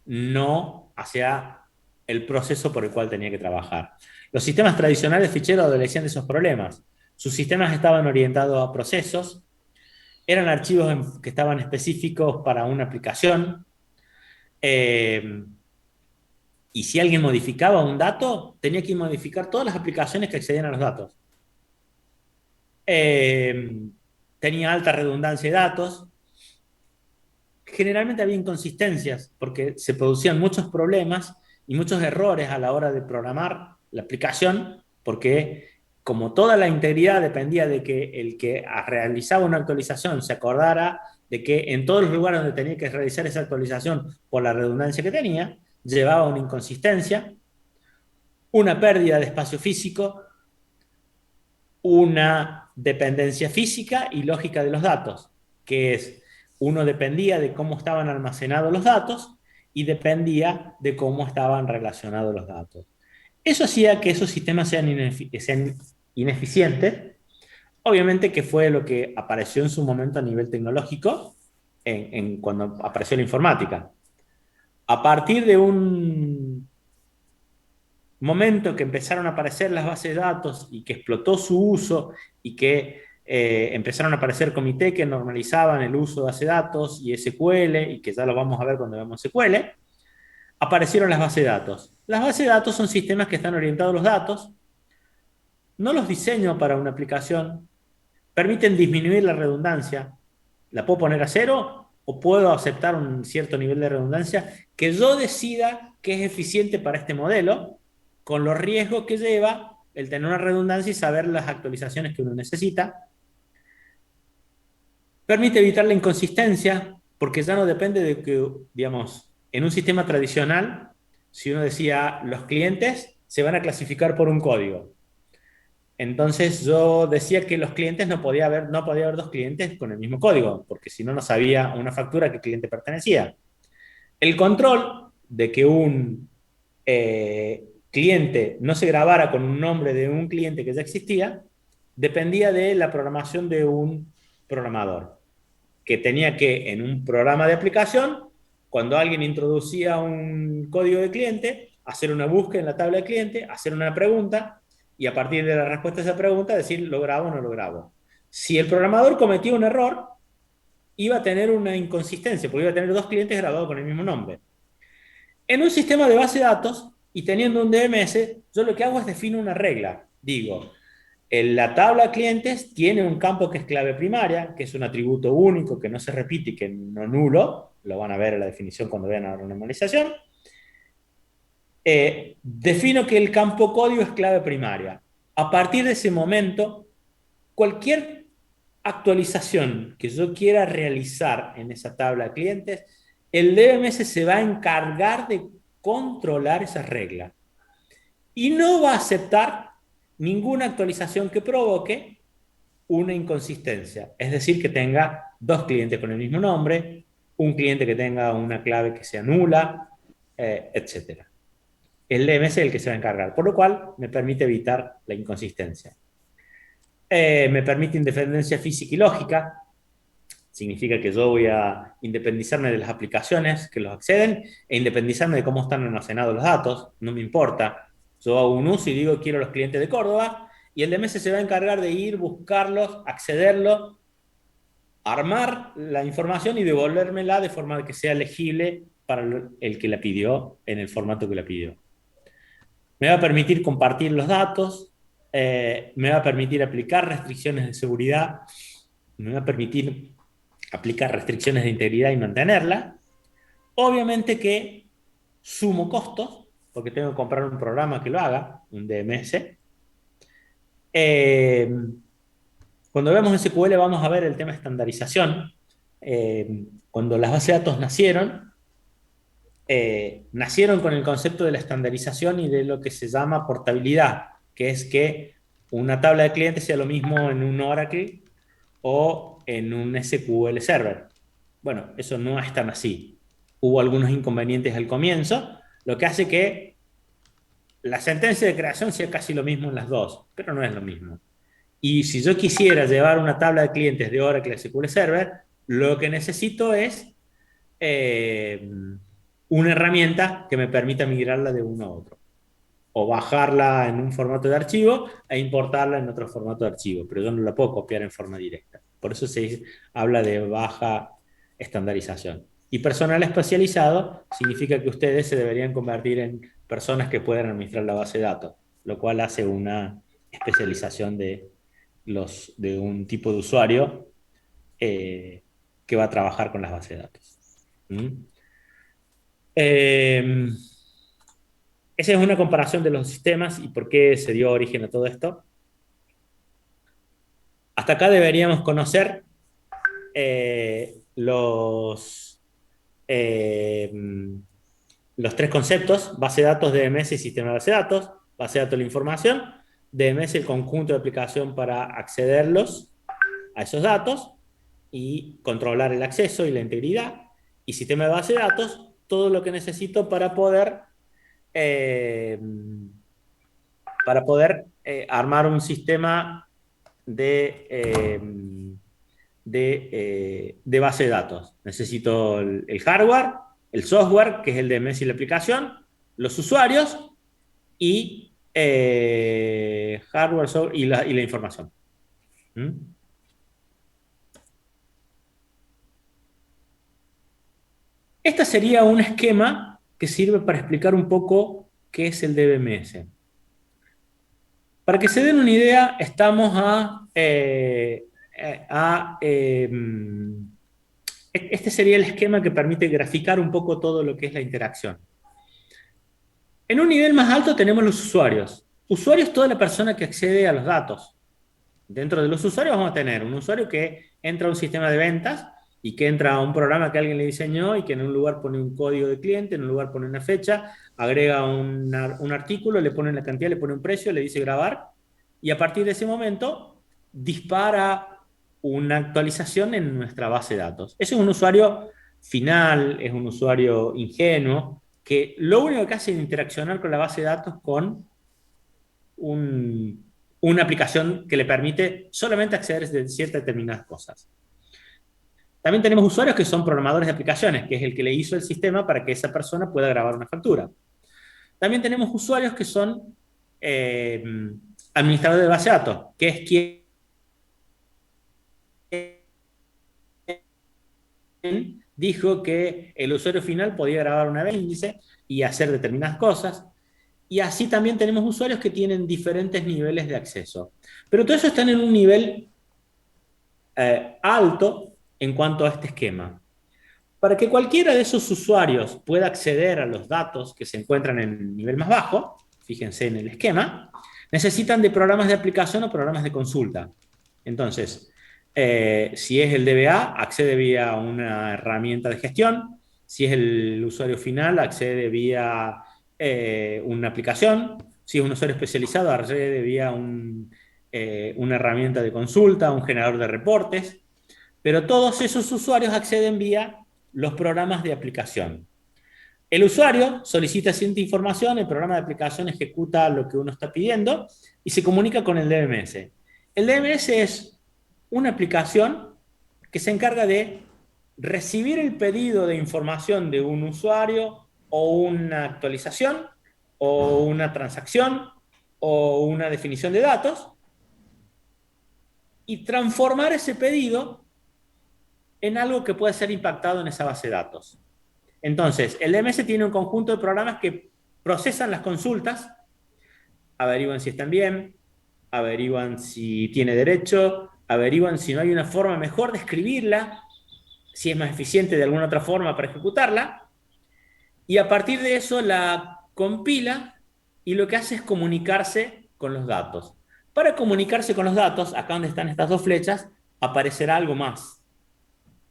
no hacia el proceso por el cual tenía que trabajar. Los sistemas tradicionales ficheros adolecían de esos problemas. Sus sistemas estaban orientados a procesos, eran archivos que estaban específicos para una aplicación, eh, y si alguien modificaba un dato, tenía que modificar todas las aplicaciones que accedían a los datos. Eh, Tenía alta redundancia de datos. Generalmente había inconsistencias porque se producían muchos problemas y muchos errores a la hora de programar la aplicación, porque como toda la integridad dependía de que el que realizaba una actualización se acordara de que en todos los lugares donde tenía que realizar esa actualización por la redundancia que tenía, llevaba una inconsistencia, una pérdida de espacio físico, una dependencia física y lógica de los datos, que es, uno dependía de cómo estaban almacenados los datos y dependía de cómo estaban relacionados los datos. Eso hacía que esos sistemas sean ineficientes, obviamente que fue lo que apareció en su momento a nivel tecnológico cuando apareció la informática. A partir de un momento que empezaron a aparecer las bases de datos y que explotó su uso y que empezaron a aparecer comités que normalizaban el uso de bases de datos y SQL, y que ya lo vamos a ver cuando veamos SQL, aparecieron las bases de datos. Las bases de datos son sistemas que están orientados a los datos, no los diseño para una aplicación, permiten disminuir la redundancia, la puedo poner a cero o puedo aceptar un cierto nivel de redundancia que yo decida que es eficiente para este modelo, con los riesgos que lleva el tener una redundancia y saber las actualizaciones que uno necesita. Permite evitar la inconsistencia, porque ya no depende de que, digamos, en un sistema tradicional, si uno decía, los clientes se van a clasificar por un código. Entonces yo decía que los clientes no podía haber dos clientes con el mismo código, porque si no, no sabía una factura a qué cliente pertenecía. El control de que un cliente no se grabara con un nombre de un cliente que ya existía, dependía de la programación de un programador, que tenía que, en un programa de aplicación, cuando alguien introducía un código de cliente, hacer una búsqueda en la tabla de cliente, hacer una pregunta, y a partir de la respuesta a esa pregunta decir, ¿lo grabo o no lo grabo? Si el programador cometía un error, iba a tener una inconsistencia, porque iba a tener dos clientes grabados con el mismo nombre. En un sistema de base de datos, y teniendo un DMS, yo lo que hago es defino una regla. Digo, en la tabla de clientes tiene un campo que es clave primaria, que es un atributo único, que no se repite y que no nulo, lo van a ver en la definición cuando vean la normalización. Defino que el campo código es clave primaria. A partir de ese momento, cualquier actualización que yo quiera realizar en esa tabla de clientes, el DMS se va a encargar de controlar esa regla y no va a aceptar ninguna actualización que provoque una inconsistencia, es decir, que tenga dos clientes con el mismo nombre, un cliente que tenga una clave que sea nula, etc. El DMS es el que se va a encargar, por lo cual me permite evitar la inconsistencia. Me permite independencia física y lógica, significa que yo voy a independizarme de las aplicaciones que los acceden e independizarme de cómo están almacenados los datos, no me importa. Yo hago un uso y digo quiero los clientes de Córdoba y el DMS se va a encargar de ir, buscarlos, accederlos, armar la información y devolvérmela de forma que sea legible para el que la pidió en el formato que la pidió. Me va a permitir compartir los datos, me va a permitir aplicar restricciones de seguridad, me va a permitir aplicar restricciones de integridad y mantenerla. Obviamente que sumo costos, porque tengo que comprar un programa que lo haga, un DMS. Cuando vemos SQL vamos a ver el tema de estandarización. Cuando las bases de datos nacieron con el concepto de la estandarización y de lo que se llama portabilidad, que es que una tabla de clientes sea lo mismo en un Oracle o en un SQL Server. Bueno, eso no es tan así. Hubo algunos inconvenientes al comienzo, lo que hace que la sentencia de creación sea casi lo mismo en las dos, pero no es lo mismo. Y si yo quisiera llevar una tabla de clientes de Oracle a SQL Server, lo que necesito es eh, una herramienta que me permita migrarla de uno a otro. O bajarla en un formato de archivo e importarla en otro formato de archivo, pero yo no la puedo copiar en forma directa. Por eso se habla de baja estandarización. Y personal especializado significa que ustedes se deberían convertir en personas que pueden administrar la base de datos, lo cual hace una especialización de un tipo de usuario que va a trabajar con las bases de datos. ¿Mm? Eh, Esa es una comparación de los sistemas y por qué se dio origen a todo esto. Hasta acá deberíamos conocer eh, los tres conceptos: base de datos, DMS y sistema de base de datos. Base de datos de la información, DMS el conjunto de aplicación para accederlos a esos datos y controlar el acceso y la integridad. Y sistema de base de datos, todo lo que necesito eh, armar un sistema de base de datos. Necesito el hardware, el software, que es el DMS y la aplicación, los usuarios y hardware, software y la información. ¿Mm? Este sería un esquema que sirve para explicar un poco qué es el DBMS. Para que se den una idea, estamos este sería el esquema que permite graficar un poco todo lo que es la interacción. En un nivel más alto tenemos los usuarios. Usuario es toda la persona que accede a los datos. Dentro de los usuarios vamos a tener un usuario que entra a un sistema de ventas y que entra a un programa que alguien le diseñó y que en un lugar pone un código de cliente, en un lugar pone una fecha, agrega un artículo, le pone una cantidad, le pone un precio, le dice grabar, y a partir de ese momento dispara una actualización en nuestra base de datos. Ese es un usuario final, es un usuario ingenuo, que lo único que hace es interaccionar con la base de datos con una aplicación que le permite solamente acceder a ciertas determinadas cosas. También tenemos usuarios que son programadores de aplicaciones, que es el que le hizo el sistema para que esa persona pueda grabar una factura. También tenemos usuarios que son administradores de base de datos, que es quien dijo que el usuario final podía grabar una vez índice y hacer determinadas cosas. Y así también tenemos usuarios que tienen diferentes niveles de acceso. Pero todo eso está en un nivel alto en cuanto a este esquema. Para que cualquiera de esos usuarios pueda acceder a los datos que se encuentran en el nivel más bajo, fíjense en el esquema, necesitan de programas de aplicación o programas de consulta. Entonces, si es el DBA, accede vía una herramienta de gestión. Si es el usuario final, accede vía una aplicación. Si es un usuario especializado, accede vía una herramienta de consulta, un generador de reportes. Pero todos esos usuarios acceden vía los programas de aplicación. El usuario solicita cierta información, el programa de aplicación ejecuta lo que uno está pidiendo y se comunica con el DMS. El DMS es una aplicación que se encarga de recibir el pedido de información de un usuario o una actualización o una transacción o una definición de datos y transformar ese pedido en algo que puede ser impactado en esa base de datos. Entonces, el DMS tiene un conjunto de programas que procesan las consultas, averiguan si están bien, averiguan si tiene derecho, averiguan si no hay una forma mejor de escribirla, si es más eficiente de alguna otra forma para ejecutarla, y a partir de eso la compila y lo que hace es comunicarse con los datos. Para comunicarse con los datos, acá donde están estas dos flechas, aparecerá algo más,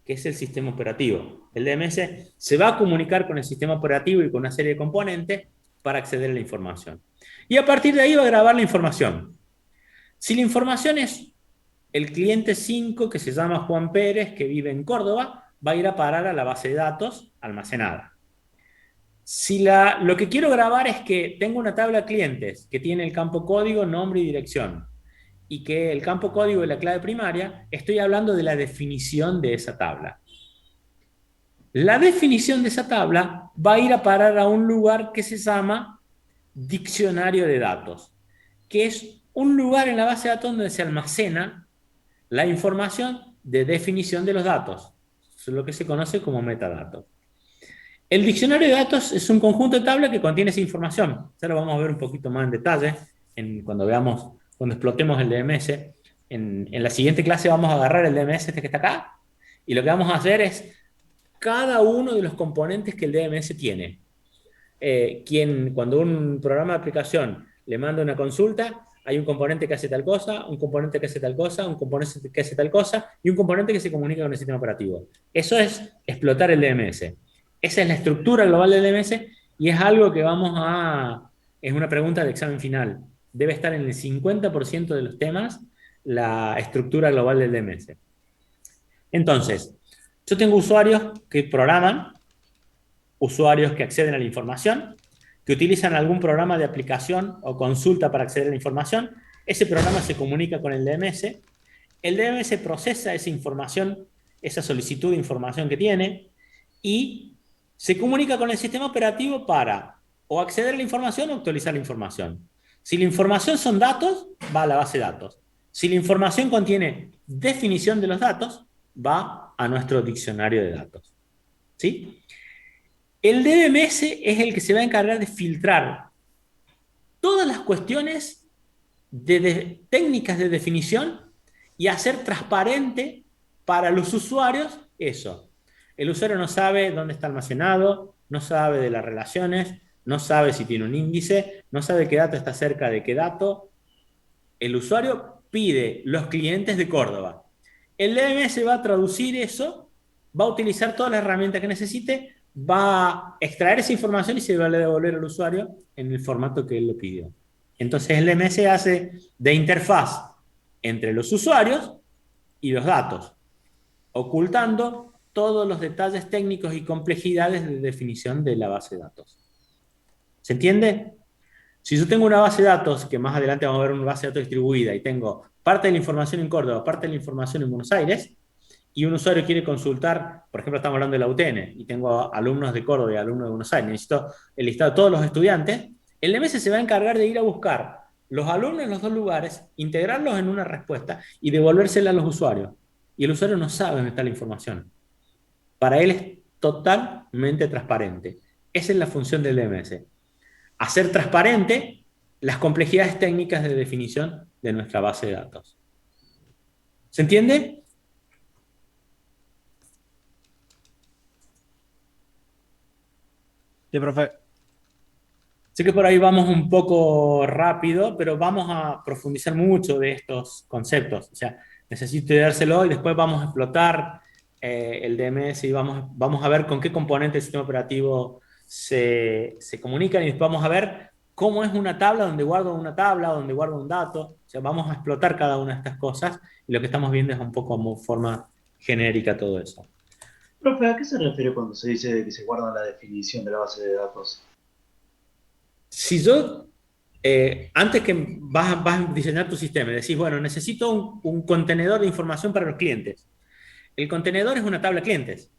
que es el sistema operativo. El DMS se va a comunicar con el sistema operativo y con una serie de componentes para acceder a la información. Y a partir de ahí va a grabar la información. Si la información es el cliente 5, que se llama Juan Pérez, que vive en Córdoba, va a ir a parar a la base de datos almacenada. Si lo que quiero grabar es que tengo una tabla de clientes que tiene el campo código, nombre y dirección, y que el campo código es la clave primaria, estoy hablando de la definición de esa tabla. La definición de esa tabla va a ir a parar a un lugar que se llama diccionario de datos, que es un lugar en la base de datos donde se almacena la información de definición de los datos. Eso es lo que se conoce como metadatos. El diccionario de datos es un conjunto de tablas que contiene esa información. Ya lo vamos a ver un poquito más en detalle cuando explotemos el DMS. En la siguiente clase vamos a agarrar el DMS este que está acá y lo que vamos a hacer es cada uno de los componentes que el DMS tiene. Cuando un programa de aplicación le manda una consulta, hay un componente que hace tal cosa, un componente que hace tal cosa, un componente que hace tal cosa y un componente que se comunica con el sistema operativo. Eso es explotar el DMS. Esa es la estructura global del DMS y es algo que es una pregunta de examen final. Debe estar en el 50% de los temas la estructura global del DMS. Entonces, yo tengo usuarios que programan, usuarios que acceden a la información, que utilizan algún programa de aplicación o consulta para acceder a la información. Ese programa se comunica con el DMS. El DMS procesa esa información, esa solicitud de información que tiene y se comunica con el sistema operativo para o acceder a la información o actualizar la información. Si la información son datos, va a la base de datos. Si la información contiene definición de los datos, va a nuestro diccionario de datos. ¿Sí? El DMS es el que se va a encargar de filtrar todas las cuestiones de técnicas de definición y hacer transparente para los usuarios eso. El usuario no sabe dónde está almacenado, no sabe de las relaciones, no sabe si tiene un índice, no sabe qué dato está cerca de qué dato. El usuario pide los clientes de Córdoba. El DMS va a traducir eso, va a utilizar todas las herramientas que necesite, va a extraer esa información y se va a devolver al usuario en el formato que él lo pidió. Entonces el DMS hace de interfaz entre los usuarios y los datos, ocultando todos los detalles técnicos y complejidades de definición de la base de datos. ¿Se entiende? Si yo tengo una base de datos, que más adelante vamos a ver una base de datos distribuida, y tengo parte de la información en Córdoba, parte de la información en Buenos Aires, y un usuario quiere consultar, por ejemplo, estamos hablando de la UTN, y tengo alumnos de Córdoba y alumnos de Buenos Aires, necesito el listado de todos los estudiantes, el DMS se va a encargar de ir a buscar los alumnos en los dos lugares, integrarlos en una respuesta y devolvérsela a los usuarios. Y el usuario no sabe dónde está la información. Para él es totalmente transparente. Esa es la función del DMS. Hacer transparente las complejidades técnicas de definición de nuestra base de datos. ¿Se entiende?
Sí, profe.
Sé que por ahí vamos un poco rápido, pero vamos a profundizar mucho de estos conceptos. O sea, necesito dárselo y después vamos a explotar el DMS y vamos a ver con qué componentes del sistema operativo se comunican y después vamos a ver cómo es una tabla donde guardo una tabla, donde guardo un dato. O sea, vamos a explotar cada una de estas cosas y lo que estamos viendo es un poco como forma genérica todo eso.
Profe, ¿a qué se refiere cuando se dice que se guarda la definición de la base de datos?
Si yo, antes que vas a diseñar tu sistema, decís, bueno, necesito un contenedor de información para los clientes. El contenedor es una tabla de clientes,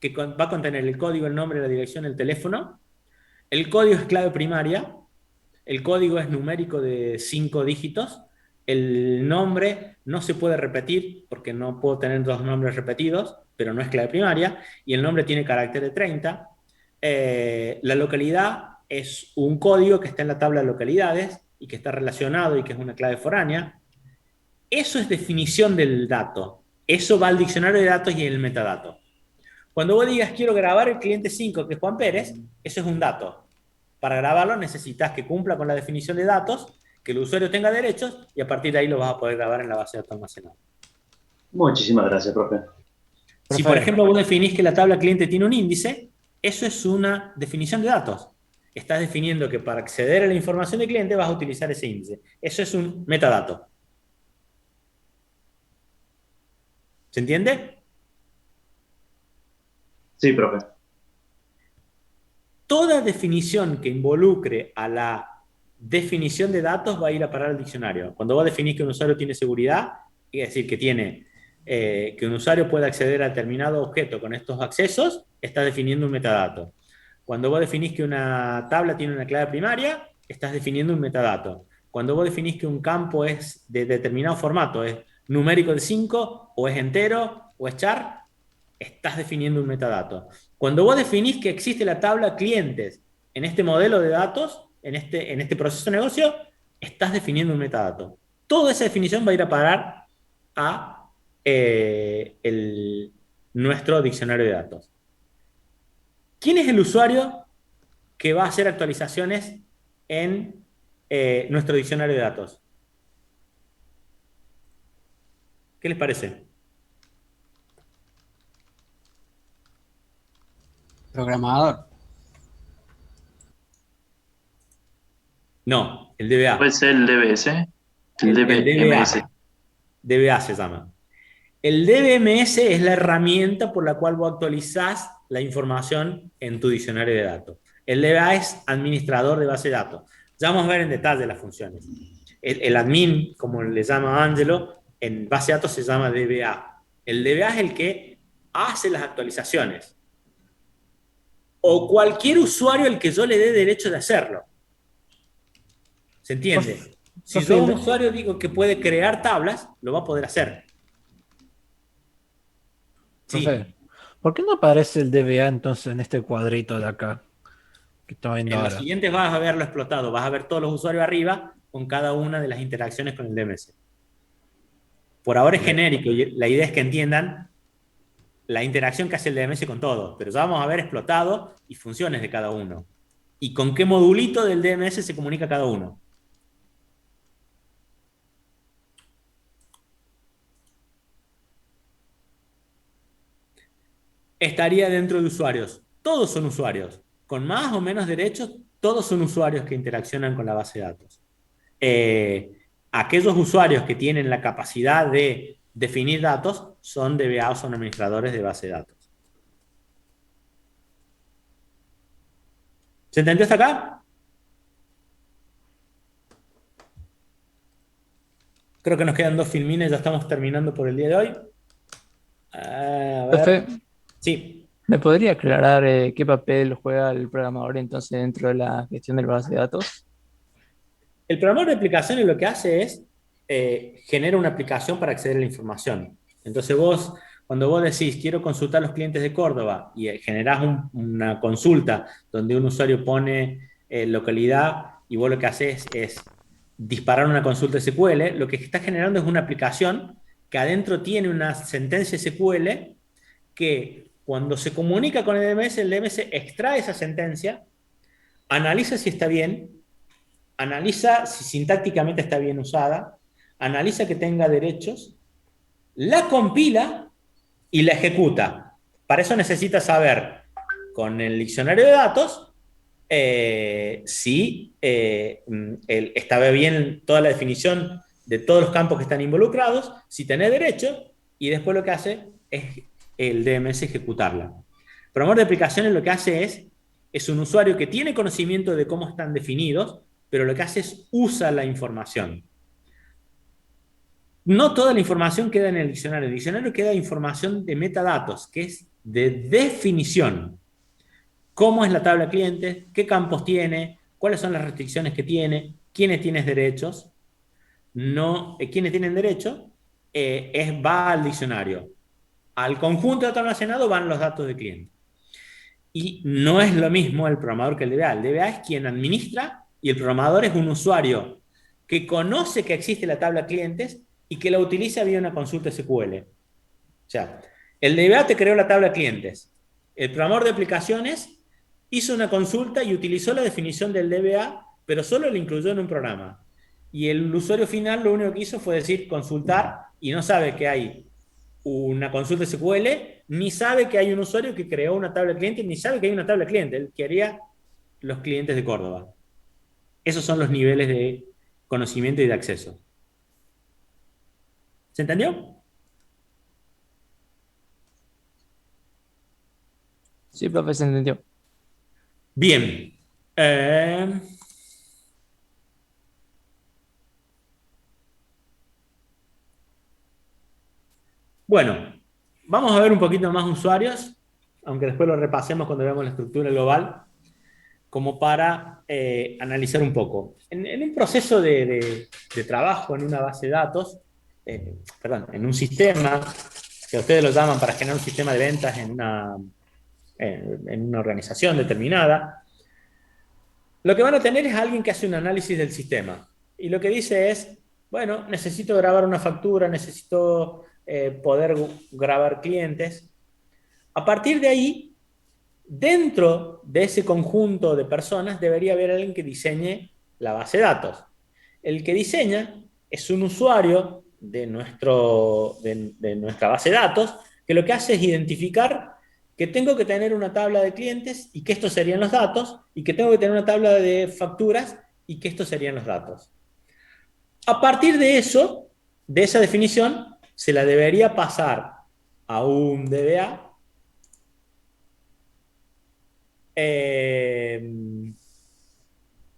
que va a contener el código, el nombre, la dirección, el teléfono. El código es clave primaria. El código es numérico de 5 dígitos. El nombre no se puede repetir, porque no puedo tener dos nombres repetidos, pero no es clave primaria. Y el nombre tiene carácter de 30. La localidad es un código que está en la tabla de localidades y que está relacionado y que es una clave foránea. Eso es definición del dato. Eso va al diccionario de datos y el metadato. Cuando vos digas quiero grabar el cliente 5, que es Juan Pérez, eso es un dato. Para grabarlo necesitas que cumpla con la definición de datos, que el usuario tenga derechos y a partir de ahí lo vas a poder grabar en la base de datos almacenada.
Muchísimas gracias, profe.
Si por ejemplo vos definís que la tabla cliente tiene un índice, eso es una definición de datos. Estás definiendo que para acceder a la información del cliente vas a utilizar ese índice. Eso es un metadato. ¿Se entiende?
Sí, profe.
Toda definición que involucre a la definición de datos va a ir a parar al diccionario. Cuando vos definís que un usuario tiene seguridad, es decir, que un usuario puede acceder a determinado objeto con estos accesos, estás definiendo un metadato. Cuando vos definís que una tabla tiene una clave primaria, estás definiendo un metadato. Cuando vos definís que un campo es de determinado formato, es numérico de 5, o es entero, o es char, estás definiendo un metadato. Cuando vos definís que existe la tabla clientes en este modelo de datos, en este proceso de negocio, estás definiendo un metadato. Toda esa definición va a ir a parar a nuestro diccionario de datos. ¿Quién es el usuario que va a hacer actualizaciones en nuestro diccionario de datos? ¿Qué les parece?
Programador.
No, el DBA.
Puede ser el DBS, el
El
DBMS.
DBA. DBA se llama. El DBMS es la herramienta por la cual vos actualizás la información en tu diccionario de datos. El DBA es administrador de base de datos. Ya vamos a ver en detalle las funciones. El admin, como le llama Angelo, en base de datos se llama DBA. El DBA es el que hace las actualizaciones. O cualquier usuario al que yo le dé derecho de hacerlo. ¿Se entiende? Si yo a un usuario digo que puede crear tablas, lo va a poder hacer. Sí.
Profe, ¿por qué no aparece el DBA entonces en este cuadrito de acá que estoy viendo
En los
ahora?
siguientes vas a verlo explotado. Vas a ver todos los usuarios arriba con cada una de las interacciones con el DMS. Por ahora es genérico y la idea es que entiendan la interacción que hace el DMS con todo, pero ya vamos a ver explotado y funciones de cada uno. Y con qué modulito del DMS se comunica cada uno. Estaría dentro de usuarios. Todos son usuarios. Con más o menos derechos, todos son usuarios que interaccionan con la base de datos. Aquellos usuarios que tienen la capacidad de definir datos son DBA o son administradores de base de datos. ¿Se entendió hasta acá? Creo que nos quedan 2 filmines, ya estamos terminando por el día de hoy. A ver.
Profe,
Sí.
¿me podría aclarar qué papel juega el programador entonces dentro de la gestión de la base de datos?
El programador de aplicaciones lo que hace es genera una aplicación para acceder a la información. Entonces cuando vos decís, quiero consultar los clientes de Córdoba y generás una consulta donde un usuario pone localidad y vos lo que haces es disparar una consulta SQL, lo que está generando es una aplicación que adentro tiene una sentencia SQL que cuando se comunica con el DMS extrae esa sentencia, analiza si está bien, analiza si sintácticamente está bien usada, analiza que tenga derechos, la compila y la ejecuta. Para eso necesita saber con el diccionario de datos si está bien toda la definición de todos los campos que están involucrados, si tiene derecho, y después lo que hace es el DMS ejecutarla. El programador de aplicaciones lo que hace es un usuario que tiene conocimiento de cómo están definidos, pero lo que hace es usa la información. No toda la información queda en el diccionario. En el diccionario queda información de metadatos, que es de definición. ¿Cómo es la tabla cliente? ¿Qué campos tiene? ¿Cuáles son las restricciones que tiene? ¿Quiénes tienen derechos? ¿Quiénes tienen derecho? Va al diccionario. Al conjunto de datos almacenados van los datos de cliente. Y no es lo mismo el programador que el DBA. El DBA es quien administra y el programador es un usuario que conoce que existe la tabla clientes y que la utiliza vía una consulta SQL. O sea, el DBA te creó la tabla clientes. El programador de aplicaciones hizo una consulta y utilizó la definición del DBA, pero solo la incluyó en un programa. Y el usuario final lo único que hizo fue decir consultar y no sabe que hay una consulta SQL, ni sabe que hay un usuario que creó una tabla de clientes, ni sabe que hay una tabla de clientes. Él quería los clientes de Córdoba. Esos son los niveles de conocimiento y de acceso. ¿Se entendió?
Sí, profe, se entendió.
Bien. Eh, bueno, vamos a ver un poquito más usuarios, aunque después lo repasemos cuando veamos la estructura global, como para analizar un poco. En un proceso de trabajo en una base de datos, perdón, en un sistema, que ustedes lo llaman para generar un sistema de ventas en una organización determinada, lo que van a tener es alguien que hace un análisis del sistema. Y lo que dice es, bueno, necesito grabar una factura, necesito poder grabar clientes. A partir de ahí, dentro de ese conjunto de personas debería haber alguien que diseñe la base de datos. El que diseña es un usuario de nuestra base de datos que lo que hace es identificar que tengo que tener una tabla de clientes y que estos serían los datos, y que tengo que tener una tabla de facturas y que estos serían los datos. A partir de eso, de esa definición, se la debería pasar a un DBA.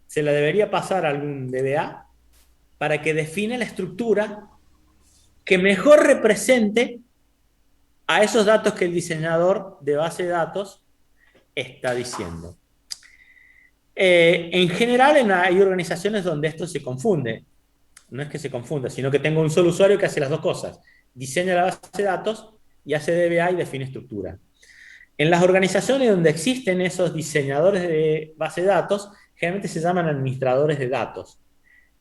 Se la debería pasar a algún DBA para que defina la estructura que mejor represente a esos datos que el diseñador de base de datos está diciendo. En general, hay organizaciones donde esto se confunde. No es que se confunda, sino que tengo un solo usuario que hace las dos cosas. Diseña la base de datos y hace DBA y define estructura. En las organizaciones donde existen esos diseñadores de base de datos, generalmente se llaman administradores de datos,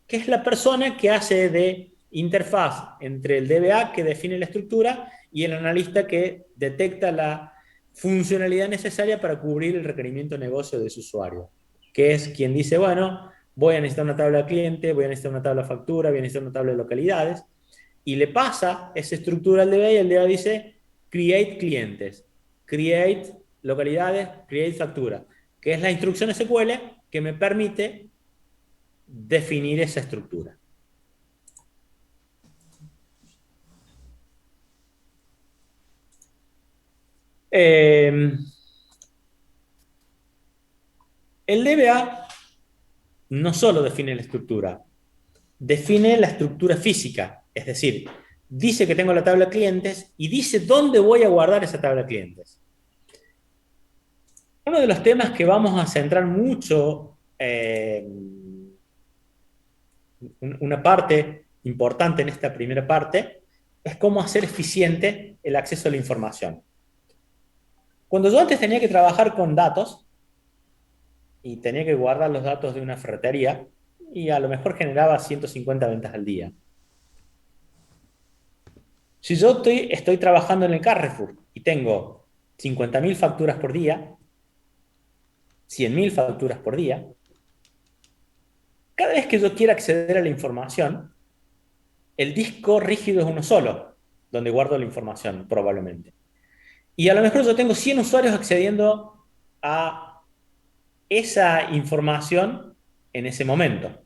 que es la persona que hace de interfaz entre el DBA que define la estructura y el analista que detecta la funcionalidad necesaria para cubrir el requerimiento de negocio de su usuario, que es quien dice, bueno, voy a necesitar una tabla de cliente, voy a necesitar una tabla de factura, voy a necesitar una tabla de localidades, y le pasa esa estructura al DBA y el DBA dice, create clientes, create localidades, create factura, que es la instrucción SQL que me permite definir esa estructura. El DBA no solo define la estructura física, es decir, dice que tengo la tabla de clientes y dice dónde voy a guardar esa tabla de clientes. Uno de los temas que vamos a centrar mucho, una parte importante en esta primera parte, es cómo hacer eficiente el acceso a la información. Cuando yo antes tenía que trabajar con datos y tenía que guardar los datos de una ferretería, y a lo mejor generaba 150 ventas al día. Si yo estoy trabajando en el Carrefour y tengo 50.000 facturas por día, 100.000 facturas por día, cada vez que yo quiera acceder a la información, el disco rígido es uno solo, donde guardo la información, probablemente. Y a lo mejor yo tengo 100 usuarios accediendo a esa información en ese momento.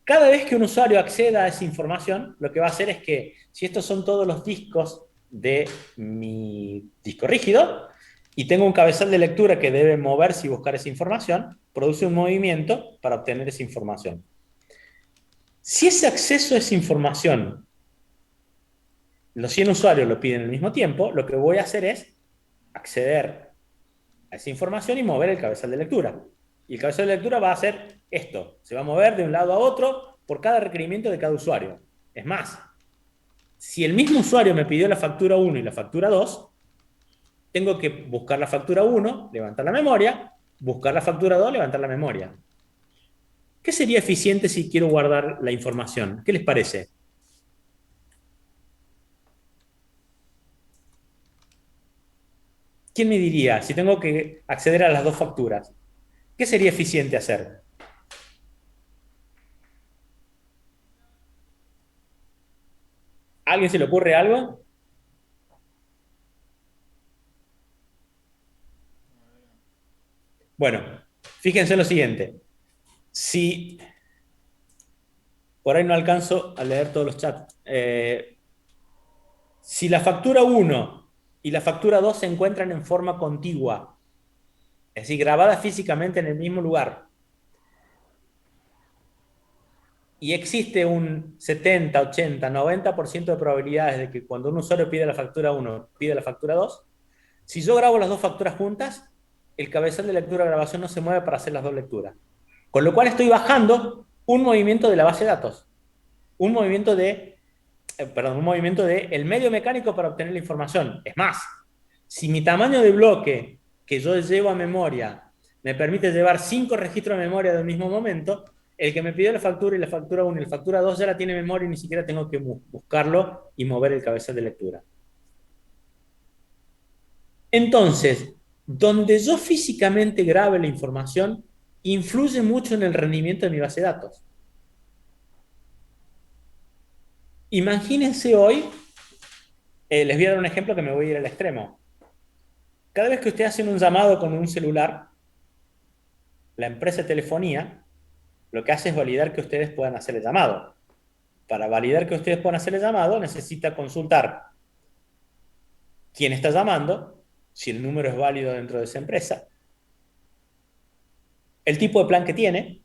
Cada vez que un usuario acceda a esa información, lo que va a hacer es que, si estos son todos los discos de mi disco rígido, y tengo un cabezal de lectura que debe moverse y buscar esa información, produce un movimiento para obtener esa información. Si ese acceso a esa información, los 100 usuarios lo piden al mismo tiempo, lo que voy a hacer es acceder a esa información y mover el cabezal de lectura. Y el cabezal de lectura va a hacer esto, se va a mover de un lado a otro por cada requerimiento de cada usuario. Es más, si el mismo usuario me pidió la factura 1 y la factura 2, tengo que buscar la factura 1, levantar la memoria, buscar la factura 2, levantar la memoria. ¿Qué sería eficiente si quiero guardar la información? ¿Qué les parece? ¿Quién me diría si tengo que acceder a las dos facturas? ¿Qué sería eficiente hacer? ¿A alguien se le ocurre algo? Bueno, fíjense lo siguiente. Si por ahí no alcanzo a leer todos los chats. Si la factura 1 y la factura 2 se encuentran en forma contigua, es decir, grabadas físicamente en el mismo lugar. Y existe un 70, 80, 90% de probabilidades de que cuando un usuario pide la factura 1, pide la factura 2, si yo grabo las dos facturas juntas, el cabezal de lectura-grabación no se mueve para hacer las dos lecturas. Con lo cual estoy bajando un movimiento de la base de datos, un movimiento un movimiento de el medio mecánico para obtener la información. Es más, si mi tamaño de bloque que yo llevo a memoria me permite llevar 5 registros de memoria del mismo momento, el que me pidió la factura y la factura 1 y la factura 2 ya la tiene en memoria y ni siquiera tengo que buscarlo y mover el cabezal de lectura. Entonces, donde yo físicamente grabe la información, influye mucho en el rendimiento de mi base de datos. Imagínense hoy, les voy a dar un ejemplo que me voy a ir al extremo. Cada vez que ustedes hacen un llamado con un celular, la empresa de telefonía lo que hace es validar que ustedes puedan hacer el llamado. Para validar que ustedes puedan hacer el llamado, necesita consultar quién está llamando, si el número es válido dentro de esa empresa, el tipo de plan que tiene,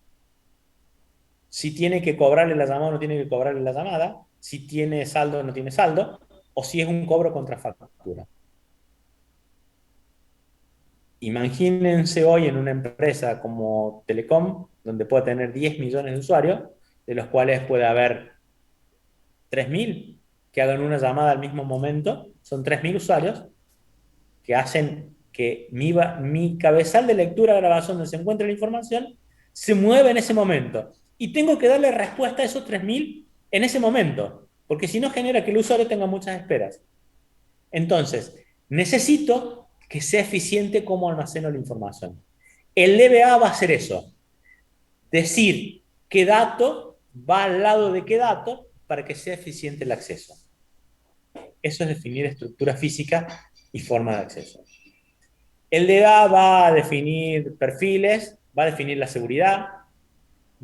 si tiene que cobrarle la llamada o no tiene que cobrarle la llamada, si tiene saldo o no tiene saldo, o si es un cobro contra factura. Imagínense hoy en una empresa como Telecom, donde puede tener 10 millones de usuarios, de los cuales puede haber 3.000 que hagan una llamada al mismo momento, son 3.000 usuarios que hacen que mi cabezal de lectura-grabación donde se encuentra la información se mueva en ese momento. Y tengo que darle respuesta a esos 3.000 en ese momento, porque si no genera que el usuario tenga muchas esperas. Entonces, necesito que sea eficiente cómo almaceno la información. El DBA va a hacer eso, decir qué dato va al lado de qué dato para que sea eficiente el acceso. Eso es definir estructura física y forma de acceso. El DBA va a definir perfiles, va a definir la seguridad,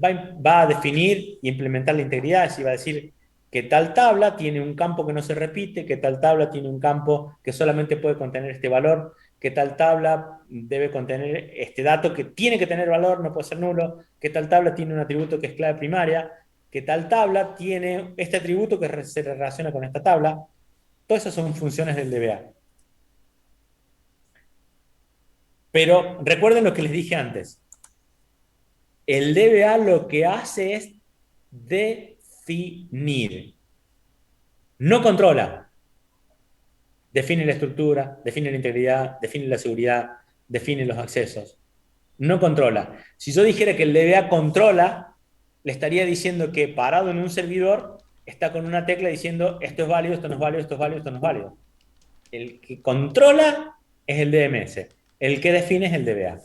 va a definir y implementar la integridad, es decir, va a decir que tal tabla tiene un campo que no se repite, que tal tabla tiene un campo que solamente puede contener este valor, que tal tabla debe contener este dato que tiene que tener valor, no puede ser nulo, que tal tabla tiene un atributo que es clave primaria, que tal tabla tiene este atributo que se relaciona con esta tabla. Todas esas son funciones del DBA. Pero recuerden lo que les dije antes. El DBA lo que hace es definir. No controla. Define la estructura, define la integridad, define la seguridad, define los accesos. No controla. Si yo dijera que el DBA controla, le estaría diciendo que parado en un servidor está con una tecla diciendo esto es válido, esto no es válido, esto es válido, esto no es válido. El que controla es el DMS. El que define es el DBA.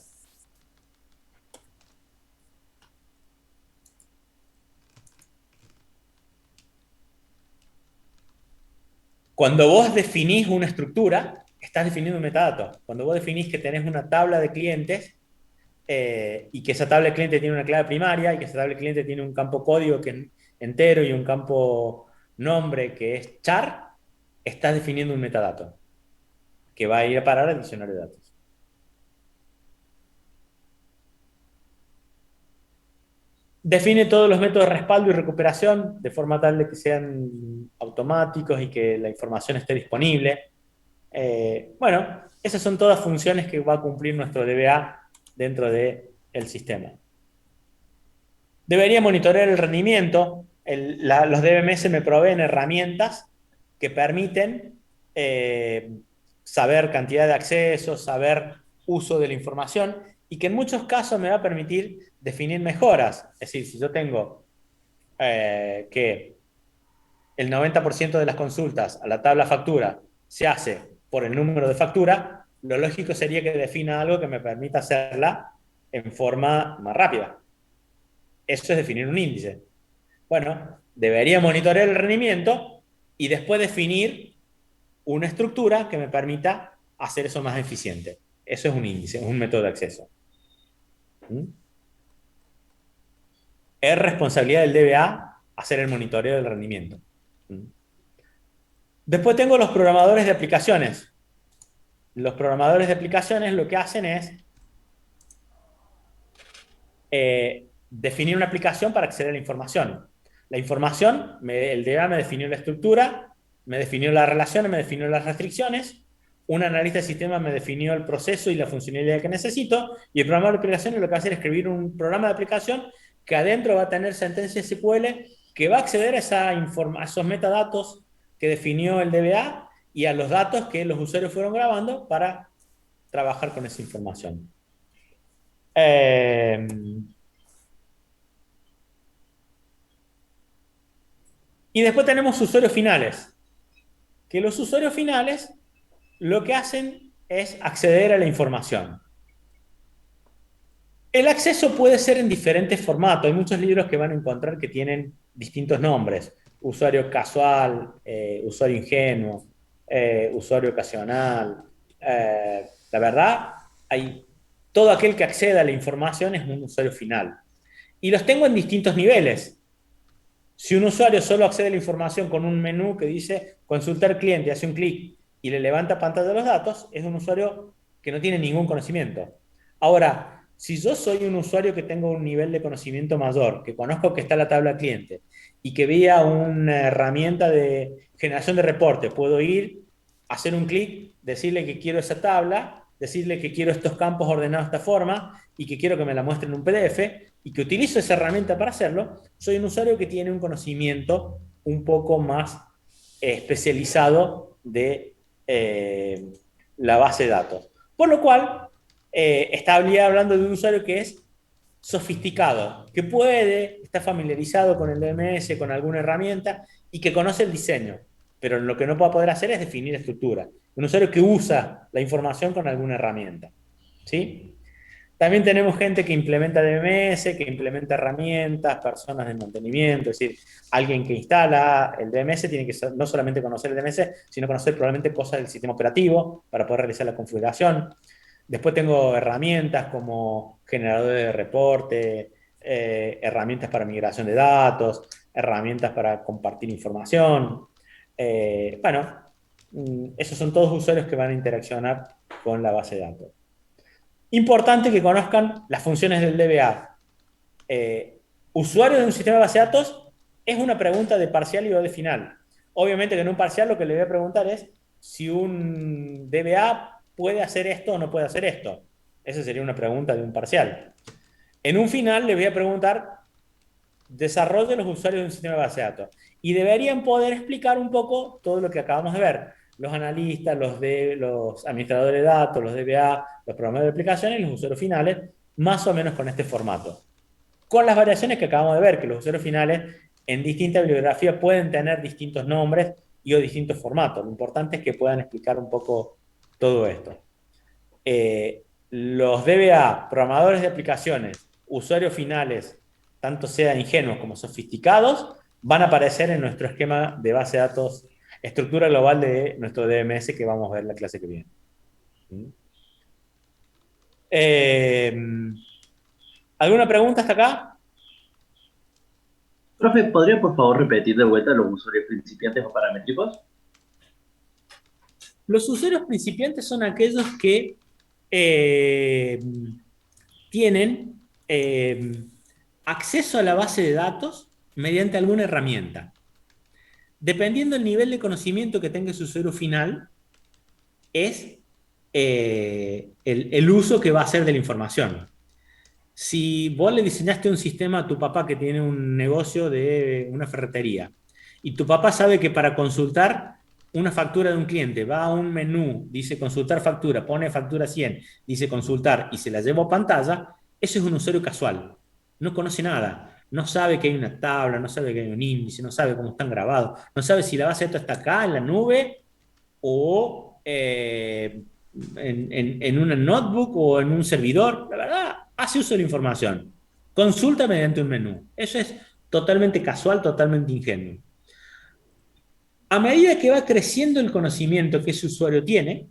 Cuando vos definís una estructura, estás definiendo un metadato. Cuando vos definís que tenés una tabla de clientes y que esa tabla de clientes tiene una clave primaria y que esa tabla de clientes tiene un campo código que es entero y un campo nombre que es char, estás definiendo un metadato que va a ir a parar al diccionario de datos. Define todos los métodos de respaldo y recuperación de forma tal de que sean automáticos y que la información esté disponible. Bueno, esas son todas funciones que va a cumplir nuestro DBA dentro del sistema. Debería monitorear el rendimiento. Los DBMS me proveen herramientas que permiten saber cantidad de accesos, saber uso de la información y que en muchos casos me va a permitir definir mejoras. Es decir, si yo tengo que el 90% de las consultas a la tabla factura se hace por el número de factura, lo lógico sería que defina algo que me permita hacerla en forma más rápida. Eso es definir un índice. Bueno, debería monitorear el rendimiento y después definir una estructura que me permita hacer eso más eficiente. Eso es un índice, es un método de acceso. Es responsabilidad del DBA hacer el monitoreo del rendimiento. Después tengo los programadores de aplicaciones. los programadores de aplicaciones lo que hacen es definir una aplicación para acceder a la información. La información, el DBA me definió la estructura, me definió las relaciones, me definió las restricciones, un analista de sistema me definió el proceso y la funcionalidad que necesito, y el programador de aplicaciones lo que va a hacer es escribir un programa de aplicación que adentro va a tener sentencia SQL que va a acceder a esos metadatos que definió el DBA y a los datos que los usuarios fueron grabando para trabajar con esa información. Y después tenemos usuarios finales, que los usuarios finales lo que hacen es acceder a la información. El acceso puede ser en diferentes formatos. Hay muchos libros que van a encontrar que tienen distintos nombres. Usuario casual, usuario ingenuo, usuario ocasional. La verdad, todo aquel que acceda a la información es un usuario final. Y los tengo en distintos niveles. Si un usuario solo accede a la información con un menú que dice consultar cliente, hace un clic y le levanta pantalla de los datos, es un usuario que no tiene ningún conocimiento. Ahora, si yo soy un usuario que tengo un nivel de conocimiento mayor, que conozco que está la tabla cliente y que vía una herramienta de generación de reportes, puedo ir, hacer un clic, decirle que quiero esa tabla, decirle que quiero estos campos ordenados de esta forma y que quiero que me la muestre en un PDF y que utilizo esa herramienta para hacerlo, soy un usuario que tiene un conocimiento un poco más especializado de la base de datos. Por lo cual, estaría hablando de un usuario que es sofisticado, que estar familiarizado con el DMS, con alguna herramienta y que conoce el diseño. Pero lo que no va a poder hacer es definir estructura. Un usuario que usa la información con alguna herramienta. ¿Sí? También tenemos gente que implementa DMS, que implementa herramientas, personas de mantenimiento, es decir, alguien que instala el DMS tiene que no solamente conocer el DMS, sino conocer probablemente cosas del sistema operativo para poder realizar la configuración. Después tengo herramientas como generadores de reporte, herramientas para migración de datos, herramientas para compartir información. Bueno, esos son todos usuarios que van a interaccionar con la base de datos. Importante que conozcan las funciones del DBA. Usuario de un sistema de base de datos es una pregunta de parcial y o de final. Obviamente que en un parcial lo que le voy a preguntar es si un DBA puede hacer esto o no puede hacer esto. Esa sería una pregunta de un parcial. En un final le voy a preguntar desarrollo de los usuarios de un sistema de base de datos. Y deberían poder explicar un poco todo lo que acabamos de ver. Los analistas, los administradores de datos, los DBA, los programadores de aplicaciones y los usuarios finales, más o menos con este formato. Con las variaciones que acabamos de ver, que los usuarios finales en distintas bibliografías pueden tener distintos nombres y o distintos formatos. Lo importante es que puedan explicar un poco todo esto. Los DBA, programadores de aplicaciones, usuarios finales, tanto sean ingenuos como sofisticados, van a aparecer en nuestro esquema de base de datos, estructura global de nuestro DMS que vamos a ver la clase que viene. ¿Alguna pregunta hasta acá?
Profe, ¿podría por favor repetir de vuelta los usuarios principiantes o paramétricos?
Los usuarios principiantes son aquellos que tienen acceso a la base de datos mediante alguna herramienta. Dependiendo del nivel de conocimiento que tenga su usuario final, es el uso que va a hacer de la información. Si vos le diseñaste un sistema a tu papá que tiene un negocio de una ferretería y tu papá sabe que para consultar una factura de un cliente va a un menú, dice consultar factura, pone factura 100, dice consultar y se la lleva a pantalla, ese es un usuario casual. No conoce nada. No sabe que hay una tabla, no sabe que hay un índice, no sabe cómo están grabados, no sabe si la base de datos está acá en la nube o en una notebook o en un servidor. La verdad, hace uso de la información. Consulta mediante un menú. Eso es totalmente casual, totalmente ingenuo. A medida que va creciendo el conocimiento que ese usuario tiene,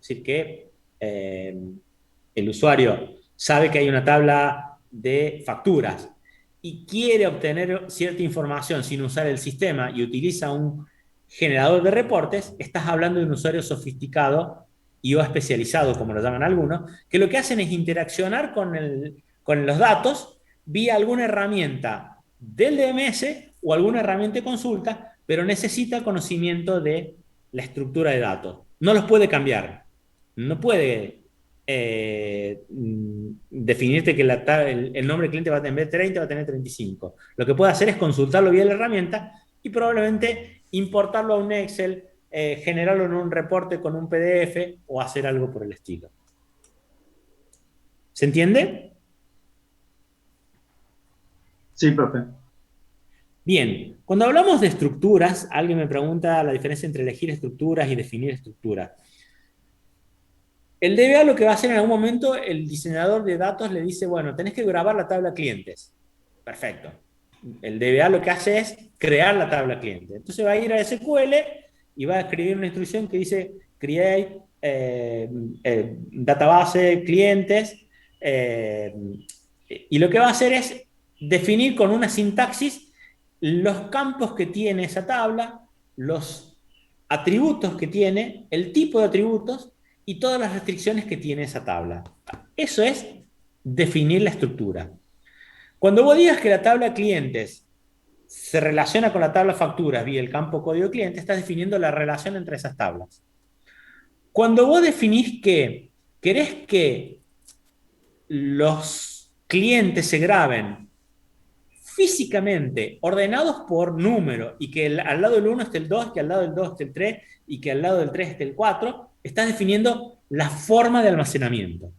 es decir, que el usuario sabe que hay una tabla de facturas y quiere obtener cierta información sin usar el sistema y utiliza un generador de reportes, estás hablando de un usuario sofisticado IO especializado, como lo llaman algunos, que lo que hacen es interaccionar con los datos vía alguna herramienta del DMS o alguna herramienta de consulta, pero necesita conocimiento de la estructura de datos. No los puede cambiar. No puede definirte que el nombre del cliente va a tener 30, va a tener 35. Lo que puede hacer es consultarlo vía la herramienta y probablemente importarlo a un Excel, generarlo en un reporte con un PDF o hacer algo por el estilo. ¿Se entiende?
Sí, profe.
Bien, cuando hablamos de estructuras, alguien me pregunta la diferencia entre elegir estructuras y definir estructuras. El DBA lo que va a hacer en algún momento, el diseñador de datos le dice, bueno, tenés que grabar la tabla clientes. Perfecto. El DBA lo que hace es crear la tabla cliente. Entonces va a ir a SQL y va a escribir una instrucción que dice create database clientes, y lo que va a hacer es definir con una sintaxis los campos que tiene esa tabla, los atributos que tiene, el tipo de atributos y todas las restricciones que tiene esa tabla. Eso es definir la estructura. Cuando vos digas que la tabla clientes se relaciona con la tabla facturas vía el campo código cliente, estás definiendo la relación entre esas tablas. Cuando vos definís que querés que los clientes se graben físicamente ordenados por número y que al lado del 1 esté el 2, que al lado del 2 esté el 3 y que al lado del 3 esté el 4, estás definiendo la forma de almacenamiento.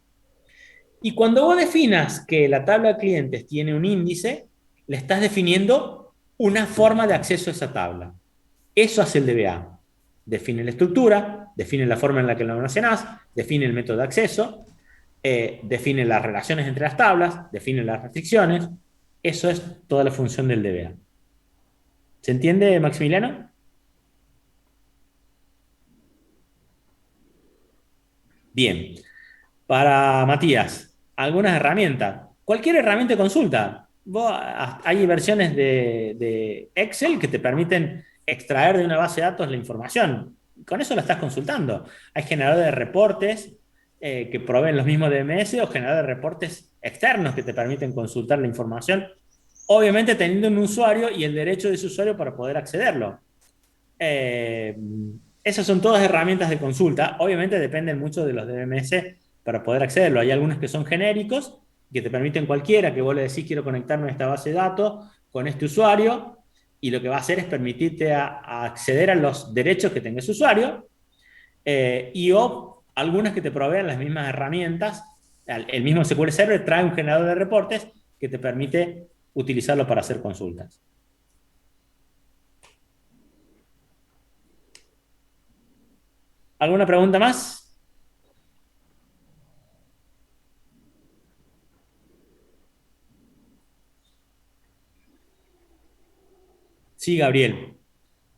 Y cuando vos definas que la tabla de clientes tiene un índice, le estás definiendo una forma de acceso a esa tabla. Eso hace el DBA. Define la estructura, define la forma en la que lo almacenás, define el método de acceso, define las relaciones entre las tablas, define las restricciones. Eso es toda la función del DBA. ¿Se entiende, Maximiliano? Bien. Para Matías, algunas herramientas. Cualquier herramienta de consulta. Hay versiones de Excel que te permiten extraer de una base de datos la información. Con eso la estás consultando. Hay generadores de reportes que proveen los mismos DMS o generadores de reportes externos que te permiten consultar la información, obviamente teniendo un usuario y el derecho de ese usuario para poder accederlo. Esas son todas herramientas de consulta. Obviamente dependen mucho de los DMS para poder accederlo. Hay algunos que son genéricos, que te permiten cualquiera, que vos le decís quiero conectarme a esta base de datos con este usuario, y lo que va a hacer es permitirte a acceder a los derechos que tenga ese usuario, o algunas que te proveen las mismas herramientas. El mismo SQL Server trae un generador de reportes que te permite utilizarlo para hacer consultas. ¿Alguna pregunta más? Sí, Gabriel.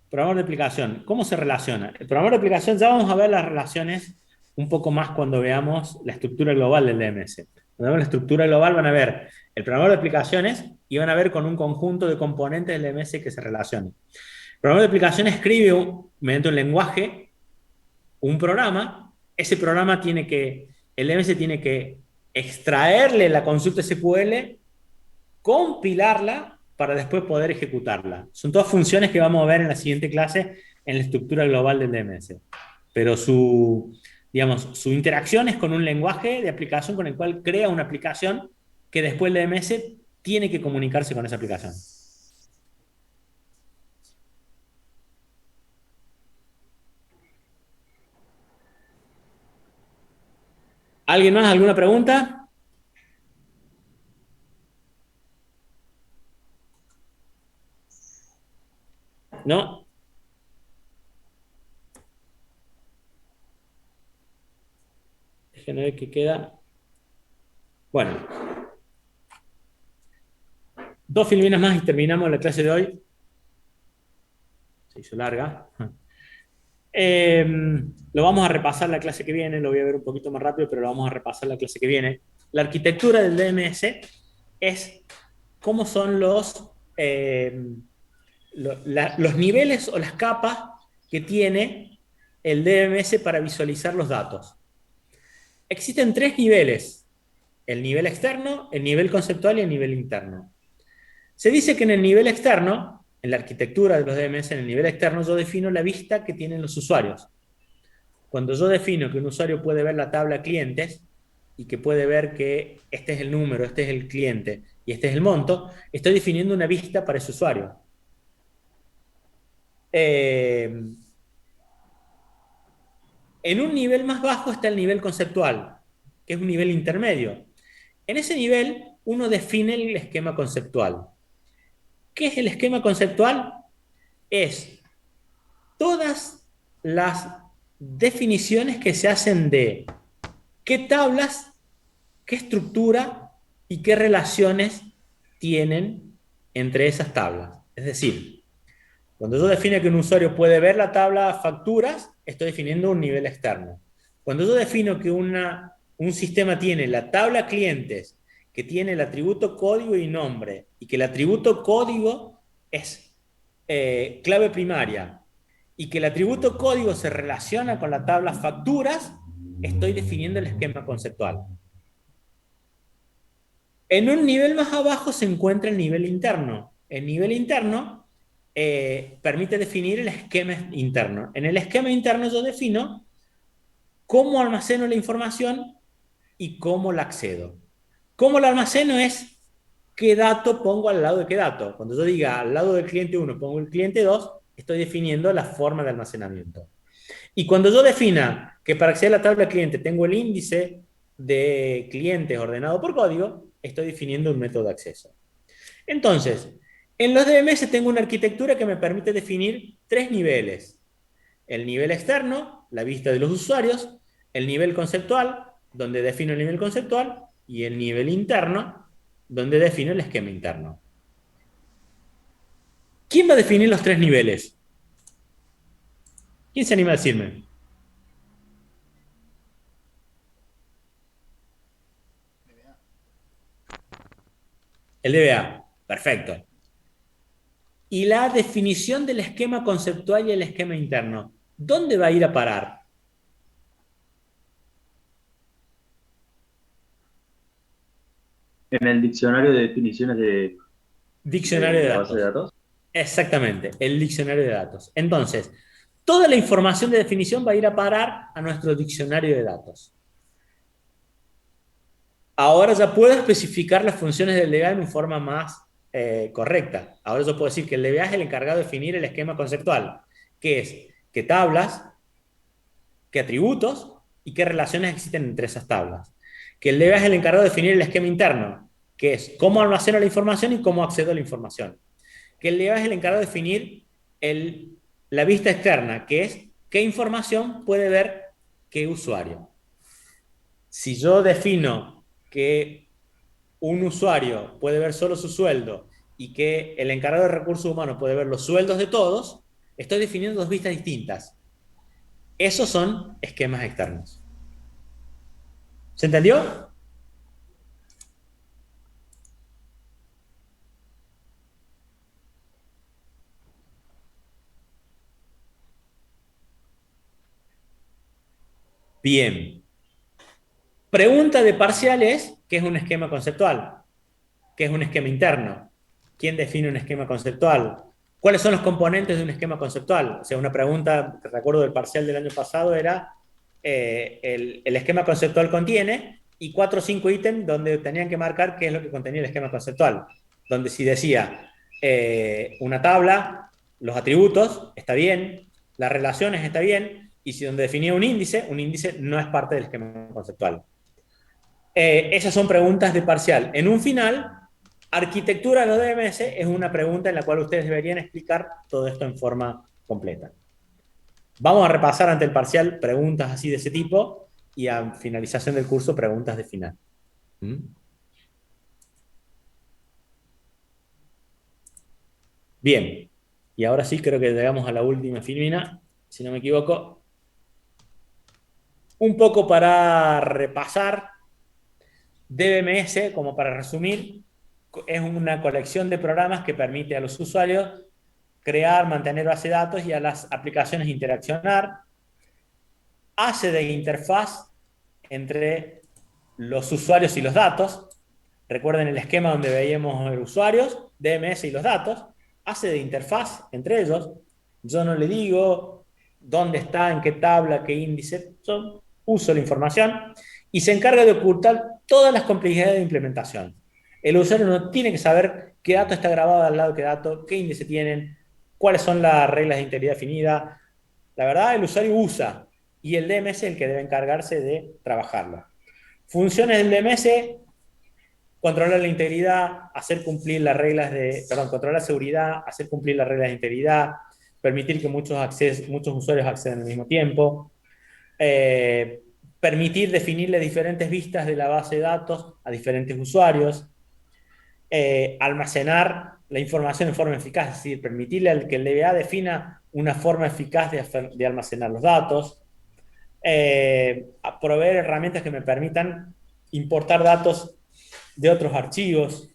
Programador de aplicación. ¿Cómo se relaciona? El programador de aplicación, ya vamos a ver las relaciones un poco más cuando veamos la estructura global del DMS. Cuando veamos la estructura global van a ver el programador de aplicaciones y van a ver con un conjunto de componentes del DMS que se relacionan. El programador de aplicación escribe mediante un lenguaje un programa. Ese programa el DMS tiene que extraerle la consulta SQL, compilarla para después poder ejecutarla. Son todas funciones que vamos a ver en la siguiente clase en la estructura global del DMS. Pero su interacción es con un lenguaje de aplicación con el cual crea una aplicación que después el DMS tiene que comunicarse con esa aplicación. ¿Alguien más? ¿Alguna pregunta? ¿No? Déjenme ver qué queda. Bueno. 2 filminas más y terminamos la clase de hoy. Se hizo larga. Lo vamos a repasar la clase que viene, lo voy a ver un poquito más rápido, pero lo vamos a repasar la clase que viene. La arquitectura del DMS es cómo son los niveles o las capas que tiene el DMS para visualizar los datos. Existen tres niveles: el nivel externo, el nivel conceptual y el nivel interno. Se dice que en el nivel externo, en la arquitectura de los DMS, en el nivel externo, yo defino la vista que tienen los usuarios. Cuando yo defino que un usuario puede ver la tabla clientes y que puede ver que este es el número, este es el cliente y este es el monto, estoy definiendo una vista para ese usuario. En un nivel más bajo está el nivel conceptual, que es un nivel intermedio. En ese nivel uno define el esquema conceptual. ¿Qué es el esquema conceptual? Es todas las definiciones que se hacen de qué tablas, qué estructura y qué relaciones tienen entre esas tablas. Es decir, cuando yo defino que un usuario puede ver la tabla facturas, estoy definiendo un nivel externo. Cuando yo defino que un sistema tiene la tabla clientes, que tiene el atributo código y nombre, y que el atributo código es clave primaria, y que el atributo código se relaciona con la tabla facturas, estoy definiendo el esquema conceptual. En un nivel más abajo se encuentra el nivel interno. El nivel interno permite definir el esquema interno. En el esquema interno yo defino cómo almaceno la información y cómo la accedo. Cómo la almaceno es qué dato pongo al lado de qué dato. Cuando yo diga al lado del cliente 1 pongo el cliente 2, estoy definiendo la forma de almacenamiento. Y cuando yo defina que para acceder a la tabla de cliente tengo el índice de clientes ordenado por código, estoy definiendo un método de acceso. Entonces, en los DMS tengo una arquitectura que me permite definir tres niveles. El nivel externo, la vista de los usuarios, el nivel conceptual, donde defino el nivel conceptual, y el nivel interno, donde defino el esquema interno. ¿Quién va a definir los tres niveles? ¿Quién se anima a decirme? El DBA. Perfecto. Y la definición del esquema conceptual y el esquema interno, ¿dónde va a ir a parar?
En el diccionario de definiciones
Diccionario de
la base de
datos.
datos.
Exactamente, el diccionario de datos. Entonces, toda la información de definición va a ir a parar a nuestro diccionario de datos. Ahora ya puedo especificar las funciones del DBA en una forma más correcta. Ahora yo puedo decir que el DBA es el encargado de definir el esquema conceptual, que es qué tablas, qué atributos y qué relaciones existen entre esas tablas. Que el DBA es el encargado de definir el esquema interno, que es cómo almaceno la información y cómo accedo a la información. Que el DBA es el encargado de definir la vista externa, que es qué información puede ver qué usuario. Si yo defino que un usuario puede ver solo su sueldo y que el encargado de recursos humanos puede ver los sueldos de todos, estoy definiendo dos vistas distintas. Esos son esquemas externos. ¿Se entendió? Bien. Pregunta de parciales, ¿qué es un esquema conceptual? ¿Qué es un esquema interno? ¿Quién define un esquema conceptual? ¿Cuáles son los componentes de un esquema conceptual? O sea, una pregunta que recuerdo del parcial del año pasado era el esquema conceptual contiene y 4 o 5 ítems donde tenían que marcar qué es lo que contenía el esquema conceptual. Donde si decía una tabla, los atributos, está bien, las relaciones, está bien, y si donde definía un índice no es parte del esquema conceptual. Esas son preguntas de parcial. En un final, arquitectura de los DMS es una pregunta en la cual ustedes deberían explicar todo esto en forma completa. Vamos a repasar ante el parcial preguntas así de ese tipo y a finalización del curso preguntas de final. Bien, y ahora sí creo que llegamos a la última filmina, si no me equivoco. Un poco para repasar, DBMS, como para resumir, es una colección de programas que permite a los usuarios crear, mantener base de datos y a las aplicaciones interaccionar. Hace de interfaz entre los usuarios y los datos. Recuerden el esquema donde veíamos los usuarios, DMS y los datos. Hace de interfaz entre ellos. Yo no le digo dónde está, en qué tabla, qué índice. Yo uso la información y se encarga de ocultar todas las complejidades de implementación. El usuario no tiene que saber qué dato está grabado al lado de qué dato, qué índice tienen, cuáles son las reglas de integridad definidas. La verdad, el usuario usa y el DMS es el que debe encargarse de trabajarlo. Funciones del DMS: controlar la integridad, hacer cumplir las reglas controlar la seguridad, hacer cumplir las reglas de integridad, permitir que muchos usuarios accedan al mismo tiempo, permitir definirle diferentes vistas de la base de datos a diferentes usuarios, almacenar la información en forma eficaz, es decir, permitirle al que el DBA defina una forma eficaz de almacenar los datos, proveer herramientas que me permitan importar datos de otros archivos,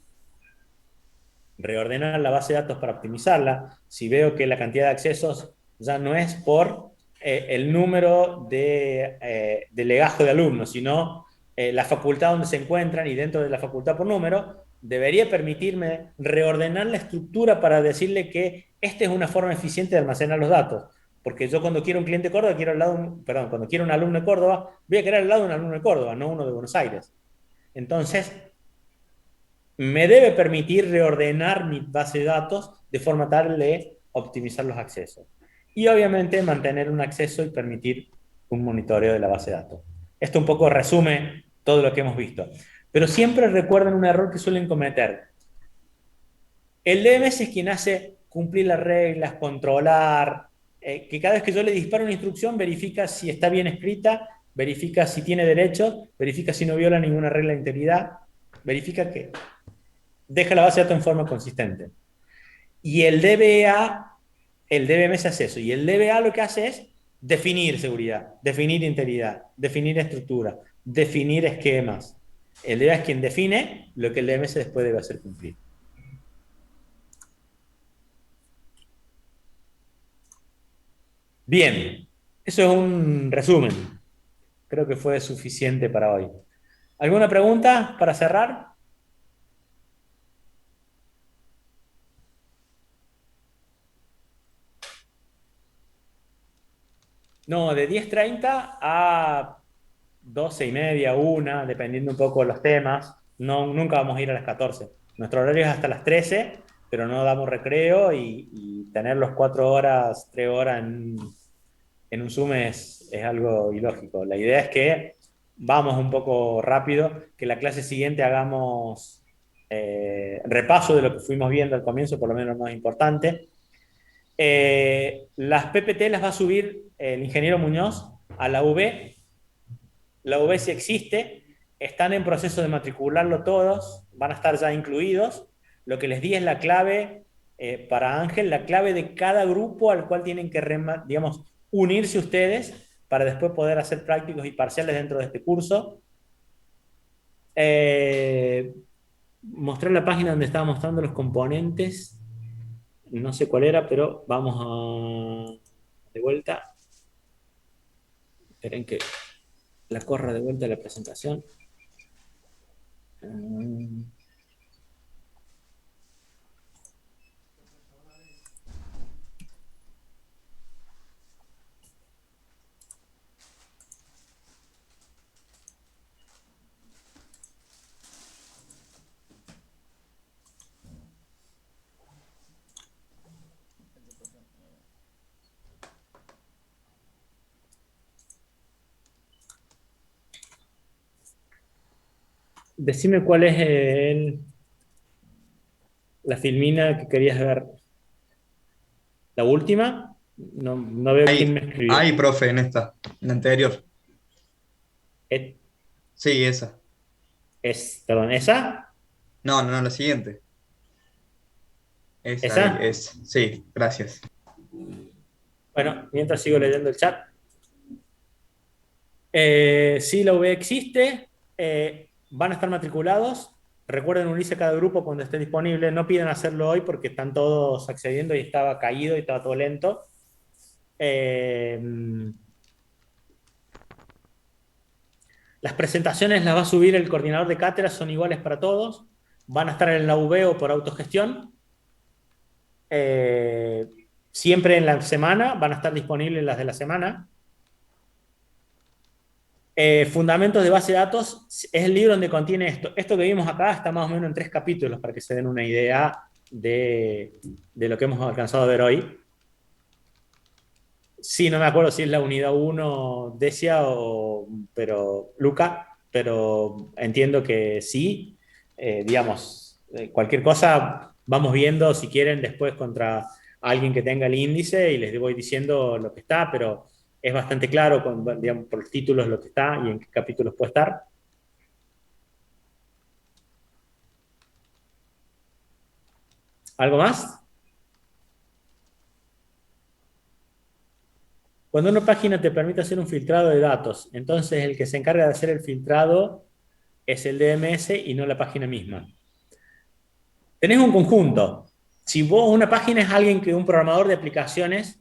reordenar la base de datos para optimizarla. Si veo que la cantidad de accesos ya no es por el número de legajo de alumnos, sino la facultad donde se encuentran, y dentro de la facultad por número, debería permitirme reordenar la estructura para decirle que esta es una forma eficiente de almacenar los datos. Porque yo cuando quiero un cliente de Córdoba, cuando quiero un alumno de Córdoba, voy a querer al lado de un alumno de Córdoba, no uno de Buenos Aires. Entonces, me debe permitir reordenar mi base de datos de forma tal de optimizar los accesos. Y obviamente mantener un acceso y permitir un monitoreo de la base de datos. Esto un poco resume todo lo que hemos visto. Pero siempre recuerden un error que suelen cometer. El DMS es quien hace cumplir las reglas, controlar, que cada vez que yo le disparo una instrucción verifica si está bien escrita, verifica si tiene derechos, verifica si no viola ninguna regla de integridad, verifica que deja la base de datos en forma consistente. Y el DBA, el DBMS hace eso, y el DBA lo que hace es definir seguridad, definir integridad, definir estructura, definir esquemas. El DBA es quien define lo que el DMS después debe hacer cumplir. Bien, eso es un resumen. Creo que fue suficiente para hoy. ¿Alguna pregunta para cerrar? No, de 10:30 a 12:30, 1, dependiendo un poco de los temas. No, nunca vamos a ir a las 14. Nuestro horario es hasta las 13, pero no damos recreo, y tener los 4 horas, 3 horas en un Zoom es algo ilógico. La idea es que vamos un poco rápido, que la clase siguiente hagamos repaso de lo que fuimos viendo al comienzo, por lo menos lo más importante. Las PPT las va a subir el ingeniero Muñoz a la UB. La UB sí existe, están en proceso de matricularlo todos, van a estar ya incluidos. Lo que les di es la clave para Ángel, la clave de cada grupo al cual tienen que, digamos, unirse ustedes para después poder hacer prácticos y parciales dentro de este curso. Mostrar la página donde estaba mostrando los componentes. No sé cuál era, pero vamos de vuelta. Esperen que la corra de vuelta la presentación. Decime cuál es la filmina que querías ver. ¿La última? No veo quién me escribió.
Ahí, profe, en esta, en la anterior.
Et-
Sí, esa.
Perdón, ¿esa?
No, la siguiente. Esa
¿Esa?
ahí es. Sí, gracias.
Bueno, mientras sigo leyendo el chat. Sí, la UB existe. Van a estar matriculados. Recuerden unirse a cada grupo cuando esté disponible. No piden hacerlo hoy porque están todos accediendo y estaba caído y estaba todo lento. Las presentaciones las va a subir el coordinador de cátedra, son iguales para todos. Van a estar en la UV o por autogestión. Siempre en la semana, van a estar disponibles las de la semana. Fundamentos de base de datos es el libro donde contiene esto. Esto que vimos acá está más o menos en 3 capítulos para que se den una idea de lo que hemos alcanzado a ver hoy. Sí, no me acuerdo si es la unidad 1, Decia, pero Luca, pero entiendo que sí. Digamos, cualquier cosa vamos viendo si quieren después contra alguien que tenga el índice y les voy diciendo lo que está, pero es bastante claro digamos, por los títulos lo que está y en qué capítulos puede estar. ¿Algo más? Cuando una página te permite hacer un filtrado de datos, entonces el que se encarga de hacer el filtrado es el DMS y no la página misma. Tenés un conjunto. Si una página es alguien que un programador de aplicaciones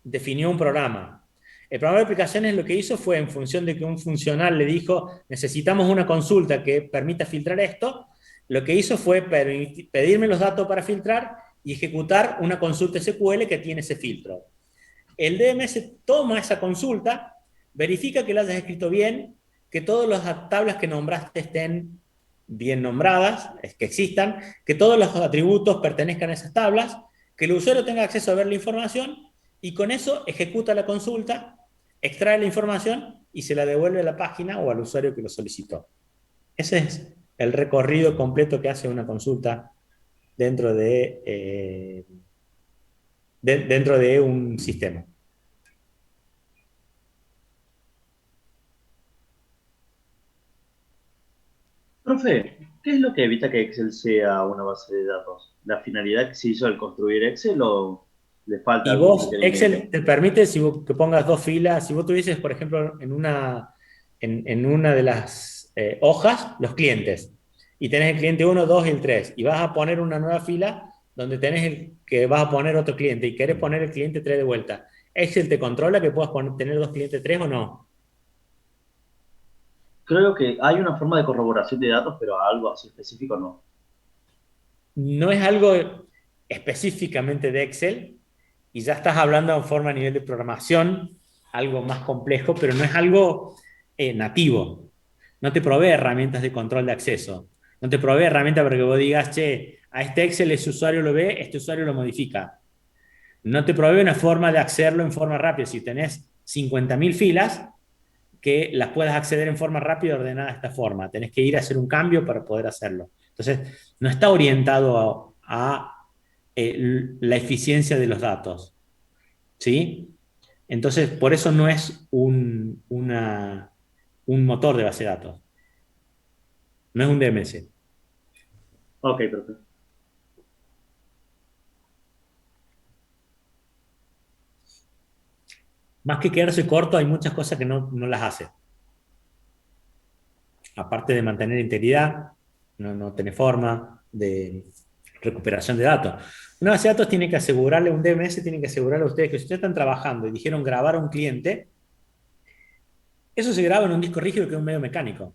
definió un programa. El programador de aplicaciones lo que hizo fue, en función de que un funcional le dijo, necesitamos una consulta que permita filtrar esto, lo que hizo fue pedirme los datos para filtrar y ejecutar una consulta SQL que tiene ese filtro. El DMS toma esa consulta, verifica que la hayas escrito bien, que todas las tablas que nombraste estén bien nombradas, que existan, que todos los atributos pertenezcan a esas tablas, que el usuario tenga acceso a ver la información y con eso ejecuta la consulta, extrae la información y se la devuelve a la página o al usuario que lo solicitó. Ese es el recorrido completo que hace una consulta dentro de un sistema.
Profe, ¿qué es lo que evita que Excel sea una base de datos? ¿La finalidad que se hizo al construir Excel o le falta
Y
algún
vos,
requerimiento?
Excel te permite que pongas 2 filas, si vos tuvieses, por ejemplo, en una de las hojas, los clientes, y tenés el cliente 1, 2 y el 3, y vas a poner una nueva fila donde tenés que vas a poner otro cliente, y querés poner el cliente 3 de vuelta. ¿Excel te controla que puedas tener 2 clientes 3 o no?
Creo que hay una forma de corroboración de datos, pero algo así específico no.
No es algo específicamente de Excel, y ya estás hablando en forma a nivel de programación, algo más complejo, pero no es algo nativo. No te provee herramientas de control de acceso. No te provee herramientas para que vos digas, che, a este Excel ese usuario lo ve, este usuario lo modifica. No te provee una forma de hacerlo en forma rápida. Si tenés 50.000 filas, que las puedas acceder en forma rápida y ordenada de esta forma. Tenés que ir a hacer un cambio para poder hacerlo. Entonces, no está orientado a la eficiencia de los datos. ¿Sí? Entonces, por eso no es un motor de base de datos. No es un DMS.
Ok, perfecto.
Más que quedarse corto, hay muchas cosas que no las hace. Aparte de mantener integridad, no tiene forma de recuperación de datos. Una base de datos tiene que asegurarle, un DMS tiene que asegurarle a ustedes que si ustedes están trabajando y dijeron grabar a un cliente, eso se graba en un disco rígido que es un medio mecánico.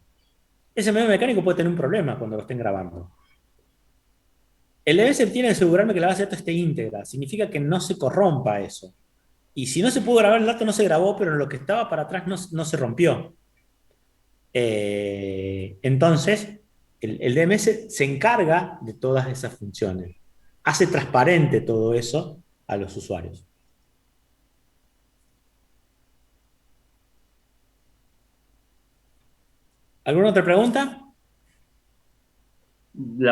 Ese medio mecánico puede tener un problema cuando lo estén grabando. El DMS tiene que asegurarme que la base de datos esté íntegra. Significa que no se corrompa eso. Y si no se pudo grabar el dato, no se grabó, pero lo que estaba para atrás no se rompió. Entonces, el DMS se encarga de todas esas funciones. Hace transparente todo eso a los usuarios. ¿Alguna otra pregunta?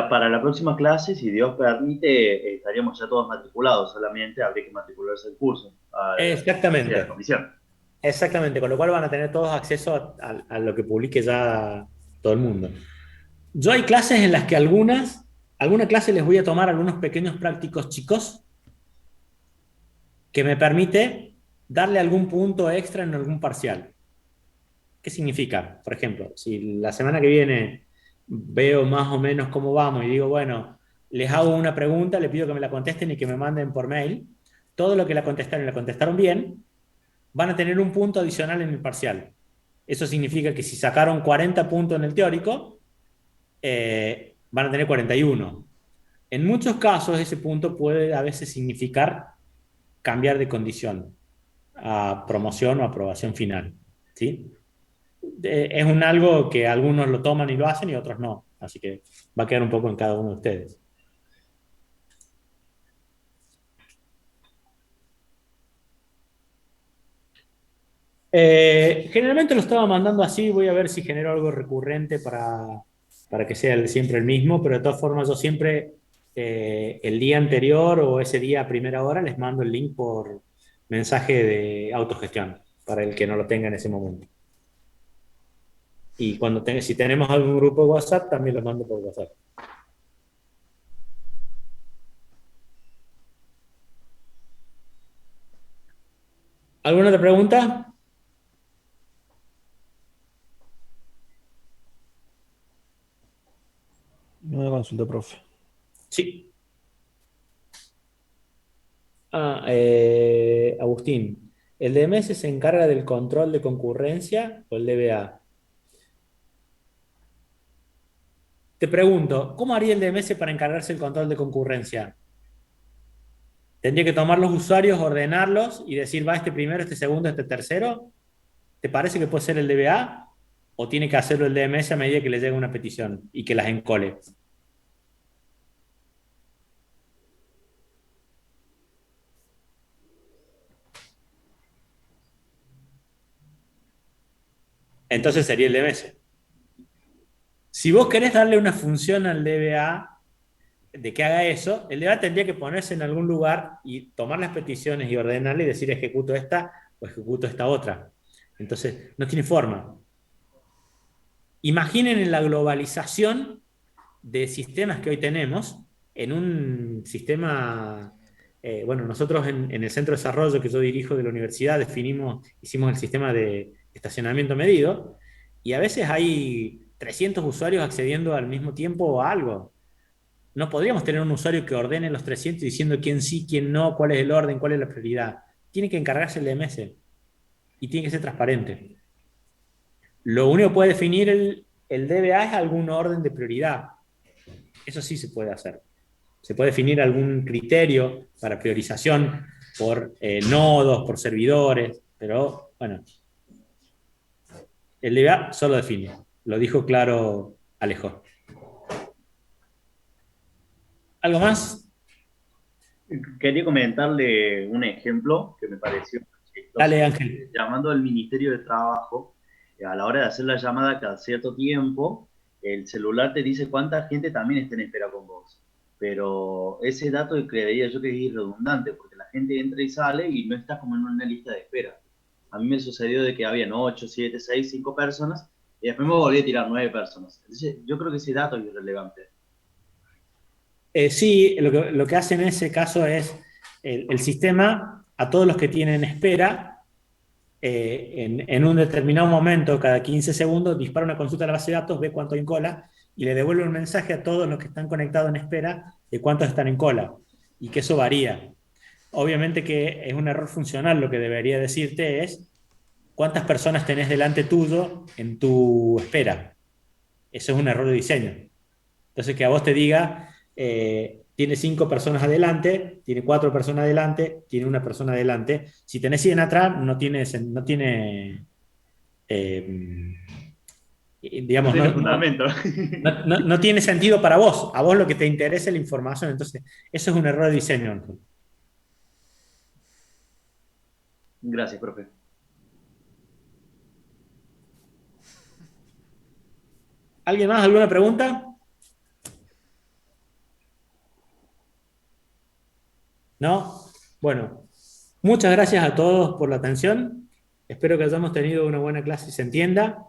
Para la próxima clase, si Dios permite, estaríamos ya todos matriculados, solamente habría que matricularse el curso. A la comisión.
Exactamente, con lo cual van a tener todos acceso a lo que publique ya todo el mundo. Yo hay clases en las que alguna clase les voy a tomar algunos pequeños prácticos chicos que me permite darle algún punto extra en algún parcial. ¿Qué significa? Por ejemplo, si la semana que viene veo más o menos cómo vamos y digo, bueno, les hago una pregunta, les pido que me la contesten y que me manden por mail, todo lo que la contestaron bien, van a tener un punto adicional en el parcial. Eso significa que si sacaron 40 puntos en el teórico, van a tener 41. En muchos casos ese punto puede a veces significar cambiar de condición a promoción o aprobación final, ¿sí? Es un algo que algunos lo toman y lo hacen y otros no, así que va a quedar un poco en cada uno de ustedes. Generalmente lo estaba mandando así, voy a ver si genero algo recurrente para que sea siempre el mismo, pero de todas formas yo siempre el día anterior o ese día a primera hora les mando el link por mensaje de autogestión, para el que no lo tenga en ese momento. Y si tenemos algún grupo de WhatsApp, también lo mando por WhatsApp. ¿Alguna otra pregunta?
Una consulta, profe.
Sí. Agustín, ¿el DMS se encarga del control de concurrencia o el DBA? Te pregunto, ¿cómo haría el DMS para encargarse del control de concurrencia? ¿Tendría que tomar los usuarios, ordenarlos y decir, va este primero, este segundo, este tercero? ¿Te parece que puede ser el DBA? ¿O tiene que hacerlo el DMS a medida que le llega una petición y que las encole? Entonces sería el DMS. Si vos querés darle una función al DBA de que haga eso, el DBA tendría que ponerse en algún lugar y tomar las peticiones y ordenarle y decir ejecuto esta o ejecuto esta otra. Entonces, no tiene forma. Imaginen en la globalización de sistemas que hoy tenemos, en un sistema, bueno, nosotros en el centro de desarrollo que yo dirijo de la universidad hicimos el sistema de estacionamiento medido, y a veces hay 300 usuarios accediendo al mismo tiempo a algo. No podríamos tener un usuario que ordene los 300 diciendo quién sí, quién no, cuál es el orden, cuál es la prioridad. Tiene que encargarse el DMS y tiene que ser transparente. Lo único que puede definir el DBA es algún orden de prioridad. Eso sí se puede hacer. Se puede definir algún criterio para priorización por nodos, por servidores, pero bueno, el DBA solo define. Lo dijo claro Alejo. ¿Algo más?
Quería comentarle un ejemplo que me pareció chistoso.
Dale, Ángel.
Llamando al Ministerio de Trabajo, a la hora de hacer la llamada cada cierto tiempo, el celular te dice cuánta gente también está en espera con vos. Pero ese dato creería yo que es redundante, porque la gente entra y sale y no estás como en una lista de espera. A mí me sucedió de que habían 8, 7, 6, 5 personas, y después me volví a tirar 9 personas. Entonces, yo creo que ese dato es irrelevante.
Sí, lo que hace en ese caso es el sistema, a todos los que tienen espera, en un determinado momento, cada 15 segundos, dispara una consulta a la base de datos, ve cuánto hay en cola, y le devuelve un mensaje a todos los que están conectados en espera de cuántos están en cola, y que eso varía. Obviamente que es un error funcional, lo que debería decirte es cuántas personas tenés delante tuyo en tu espera. Eso es un error de diseño. Entonces que a vos te diga, tiene 5 personas adelante, tiene 4 personas adelante, tiene 1 persona adelante. Si tenés 100 atrás, no tiene digamos, no tiene sentido para vos. A vos lo que te interesa es la información. Entonces, eso es un error de diseño.
Gracias, profe.
¿Alguien más? ¿Alguna pregunta? ¿No? Bueno, muchas gracias a todos por la atención. Espero que hayamos tenido una buena clase y se entienda.